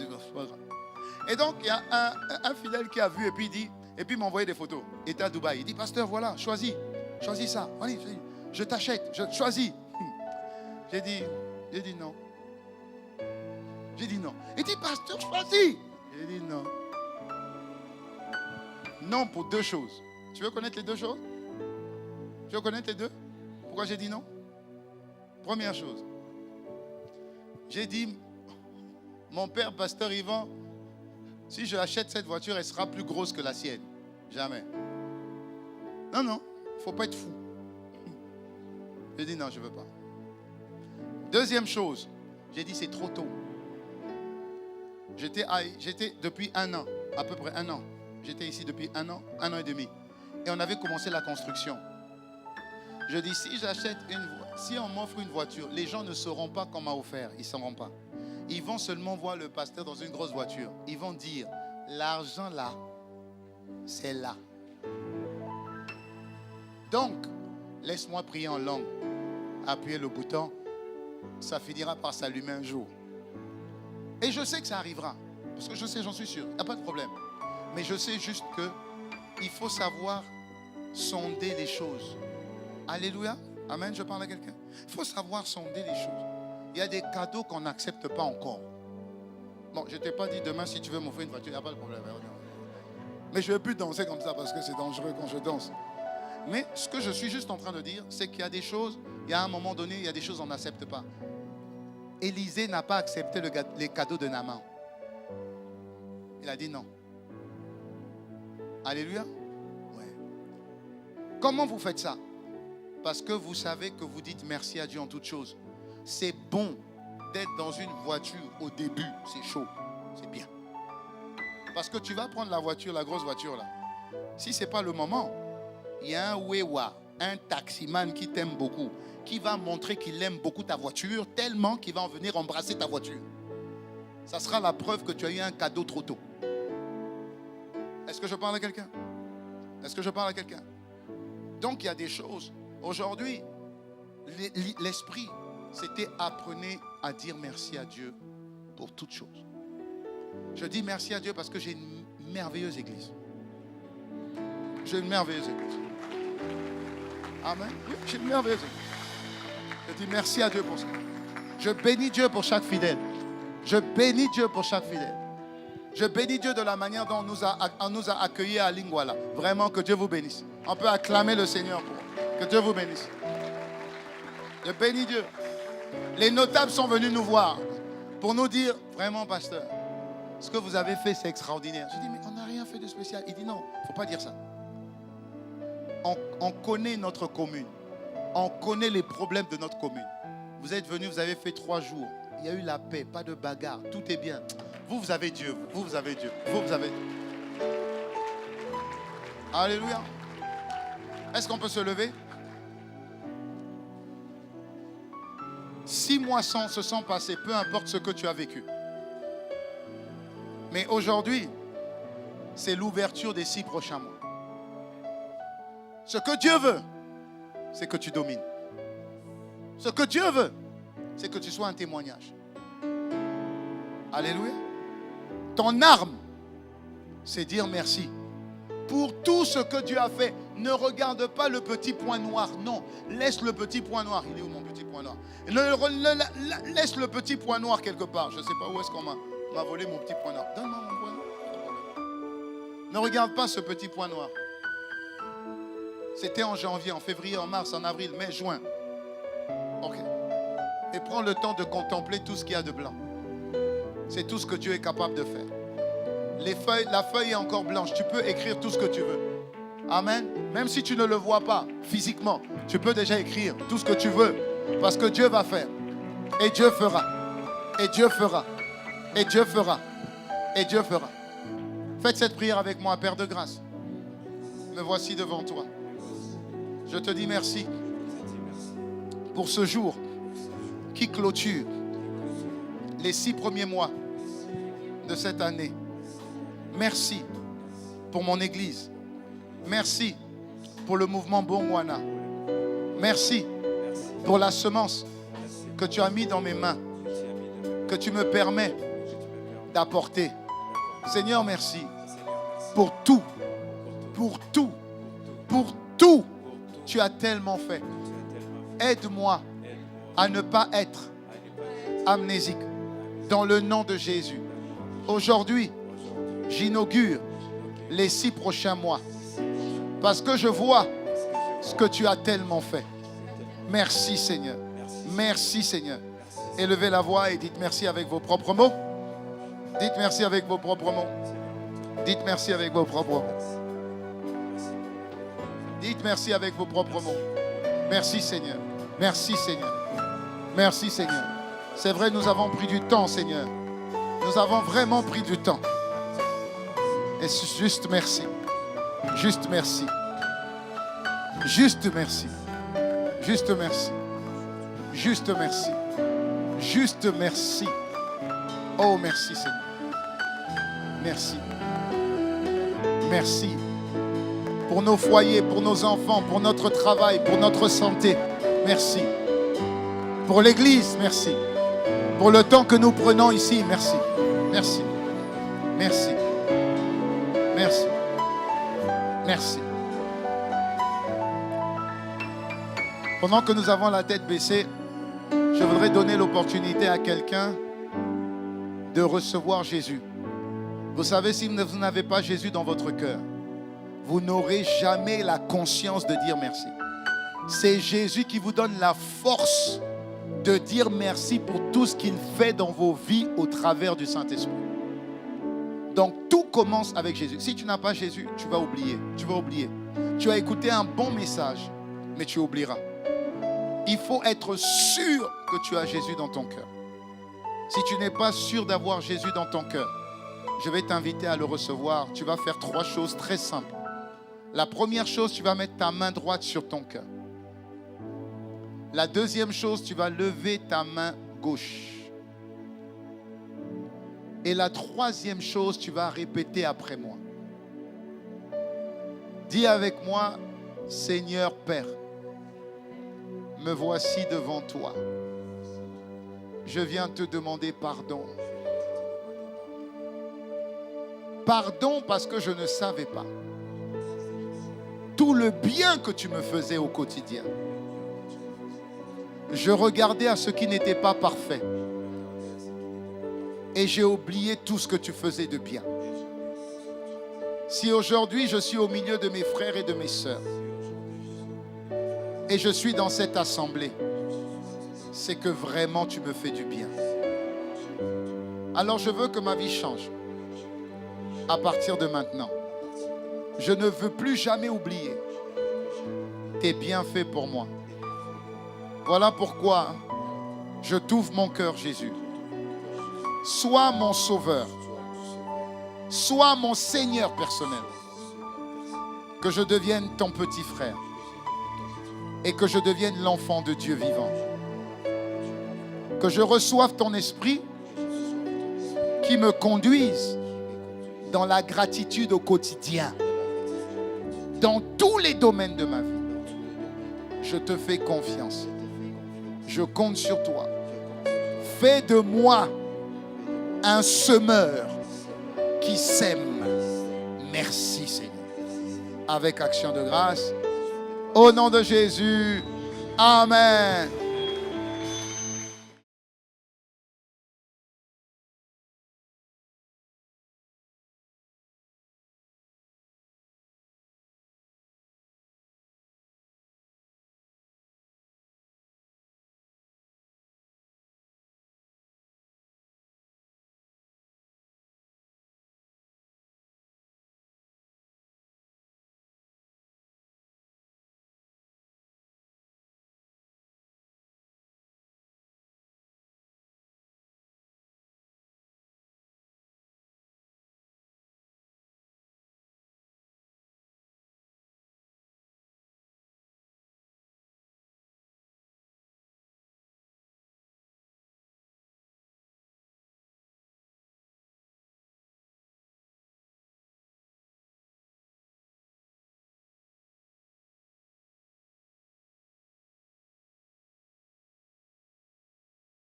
Et donc, il y a un fidèle qui a vu et puis il dit, et puis il m'a envoyé des photos. Il était à Dubaï. Il dit, pasteur, voilà, choisis ça. Allez, je t'achète, choisis. J'ai dit non. J'ai dit non. Il dit, pasteur, choisis. J'ai dit non. Non pour 2 choses. Tu veux connaître les 2 choses? Tu veux connaître les 2? Pourquoi j'ai dit non? Première chose. J'ai dit, mon père, pasteur Yvan, si je achète cette voiture, elle sera plus grosse que la sienne. Jamais. Non, il ne faut pas être fou. J'ai dit non, je ne veux pas. Deuxième chose, j'ai dit c'est trop tôt. J'étais depuis 1 an, à peu près 1 an. J'étais ici depuis un an et demi. Et on avait commencé la construction. Je dis, si on m'offre une voiture, les gens ne sauront pas qu'on m'a offert. Ils ne sauront pas. Ils vont seulement voir le pasteur dans une grosse voiture. Ils vont dire, l'argent là, c'est là. Donc, laisse-moi prier en langue. Appuyer le bouton, ça finira par s'allumer un jour. Et je sais que ça arrivera. Parce que je sais, j'en suis sûr. Il n'y a pas de problème. Mais je sais juste qu'il faut savoir sonder les choses. Alléluia. Amen, je parle à quelqu'un. Il faut savoir sonder les choses. Il y a des cadeaux qu'on n'accepte pas encore. Bon, je ne t'ai pas dit demain si tu veux m'offrir une voiture, il n'y a pas de problème. Mais je ne vais plus danser comme ça parce que c'est dangereux quand je danse. Mais ce que je suis juste en train de dire, c'est qu'il y a des choses, il y a un moment donné, il y a des choses qu'on n'accepte pas. Élisée n'a pas accepté les cadeaux de Naaman. Il a dit non. Alléluia. Ouais. Comment vous faites ça? Parce que vous savez que vous dites merci à Dieu en toutes choses. C'est bon d'être dans une voiture au début, c'est chaud, c'est bien. Parce que tu vas prendre la voiture, la grosse voiture là. Si ce n'est pas le moment, il y a un wewa, un taximan qui t'aime beaucoup, qui va montrer qu'il aime beaucoup ta voiture, tellement qu'il va en venir embrasser ta voiture. Ça sera la preuve que tu as eu un cadeau trop tôt. Est-ce que je parle à quelqu'un? Est-ce que je parle à quelqu'un? Donc il y a des choses. Aujourd'hui, l'esprit, c'était apprenez à dire merci à Dieu pour toutes choses. Je dis merci à Dieu parce que j'ai une merveilleuse église. J'ai une merveilleuse église. Amen. Oui, j'ai une merveilleuse église. Je dis merci à Dieu pour ça. Je bénis Dieu pour chaque fidèle. Je bénis Dieu pour chaque fidèle. Je bénis Dieu de la manière dont on nous a accueillis à Lingwala. Vraiment, que Dieu vous bénisse. On peut acclamer le Seigneur pour que Dieu vous bénisse. Je bénis Dieu. Les notables sont venus nous voir pour nous dire, vraiment, pasteur, ce que vous avez fait, c'est extraordinaire. Je dis, mais on n'a rien fait de spécial. Il dit, non, il ne faut pas dire ça. On connaît notre commune. On connaît les problèmes de notre commune. Vous êtes venus, vous avez fait 3 jours. Il y a eu la paix, pas de bagarre. Tout est bien. Vous avez Dieu. Vous avez Dieu. Vous avez Dieu. Alléluia. Est-ce qu'on peut se lever? 6 mois se sont passés, peu importe ce que tu as vécu. Mais aujourd'hui, c'est l'ouverture des 6 prochains mois. Ce que Dieu veut, c'est que tu domines. Ce que Dieu veut, c'est que tu sois un témoignage. Alléluia. Ton arme, c'est dire merci. Pour tout ce que Dieu a fait, ne regarde pas le petit point noir. Non, laisse le petit point noir. Il est où mon petit point noir? Laisse le petit point noir quelque part. Je ne sais pas où est-ce qu'on m'a volé mon petit point noir. Donne-moi mon point noir. Ne regarde pas ce petit point noir. C'était en janvier, en février, en mars, en avril, mai, juin. Ok. Et prends le temps de contempler tout ce qu'il y a de blanc. C'est tout ce que Dieu est capable de faire. La feuille est encore blanche. Tu peux écrire tout ce que tu veux. Amen. Même si tu ne le vois pas physiquement, tu peux déjà écrire tout ce que tu veux. Parce que Dieu va faire. Et Dieu fera. Et Dieu fera. Et Dieu fera. Et Dieu fera. Faites cette prière avec moi, Père de grâce. Me voici devant toi. Je te dis merci pour ce jour qui clôture les 6 premiers mois de cette année. Merci pour mon église. Merci pour le mouvement Bongwana. Merci pour la semence que tu as mis dans mes mains, que tu me permets d'apporter. Seigneur, merci pour tout, pour tout, pour tout. Tu as tellement fait. Aide-moi à ne pas être amnésique. Dans le nom de Jésus. Aujourd'hui, j'inaugure les 6 prochains mois. Parce que je vois ce que tu as tellement fait. Merci Seigneur. Merci Seigneur. Élevez la voix et dites merci avec vos propres mots. Dites merci avec vos propres mots. Dites merci avec vos propres mots. Dites merci avec vos propres mots. Merci Seigneur. Merci Seigneur. Merci Seigneur. C'est vrai, nous avons pris du temps, Seigneur. Nous avons vraiment pris du temps. Et juste merci. Juste merci. Juste merci. Juste merci. Juste merci. Juste merci. Oh, merci Seigneur. Merci. Merci. Pour nos foyers, pour nos enfants, pour notre travail, pour notre santé. Merci. Pour l'Église, merci. Pour le temps que nous prenons ici, merci. Merci. Merci. Merci. Merci. Pendant que nous avons la tête baissée, je voudrais donner l'opportunité à quelqu'un de recevoir Jésus. Vous savez, si vous n'avez pas Jésus dans votre cœur, vous n'aurez jamais la conscience de dire merci. C'est Jésus qui vous donne la force de dire merci pour tout ce qu'il fait dans vos vies au travers du Saint-Esprit. Donc tout commence avec Jésus. Si tu n'as pas Jésus, tu vas oublier. Tu vas oublier. Tu as écouté un bon message, mais tu oublieras. Il faut être sûr que tu as Jésus dans ton cœur. Si tu n'es pas sûr d'avoir Jésus dans ton cœur, je vais t'inviter à le recevoir. Tu vas faire 3 choses très simples. La première chose, tu vas mettre ta main droite sur ton cœur. La deuxième chose, tu vas lever ta main gauche. Et la troisième chose, tu vas répéter après moi. Dis avec moi, Seigneur Père, me voici devant toi. Je viens te demander pardon. Pardon parce que je ne savais pas tout le bien que tu me faisais au quotidien. Je regardais à ce qui n'était pas parfait. Et j'ai oublié tout ce que tu faisais de bien. Si aujourd'hui je suis au milieu de mes frères et de mes sœurs, et je suis dans cette assemblée, c'est que vraiment tu me fais du bien. Alors je veux que ma vie change. À partir de maintenant, je ne veux plus jamais oublier tes bienfaits pour moi. Voilà pourquoi je t'ouvre mon cœur, Jésus. Sois mon sauveur. Sois mon Seigneur personnel. Que je devienne ton petit frère. Et que je devienne l'enfant de Dieu vivant. Que je reçoive ton esprit qui me conduise dans la gratitude au quotidien. Dans tous les domaines de ma vie. Je te fais confiance. Je compte sur toi. Fais de moi un semeur qui sème. Merci Seigneur. Avec action de grâce. Au nom de Jésus. Amen.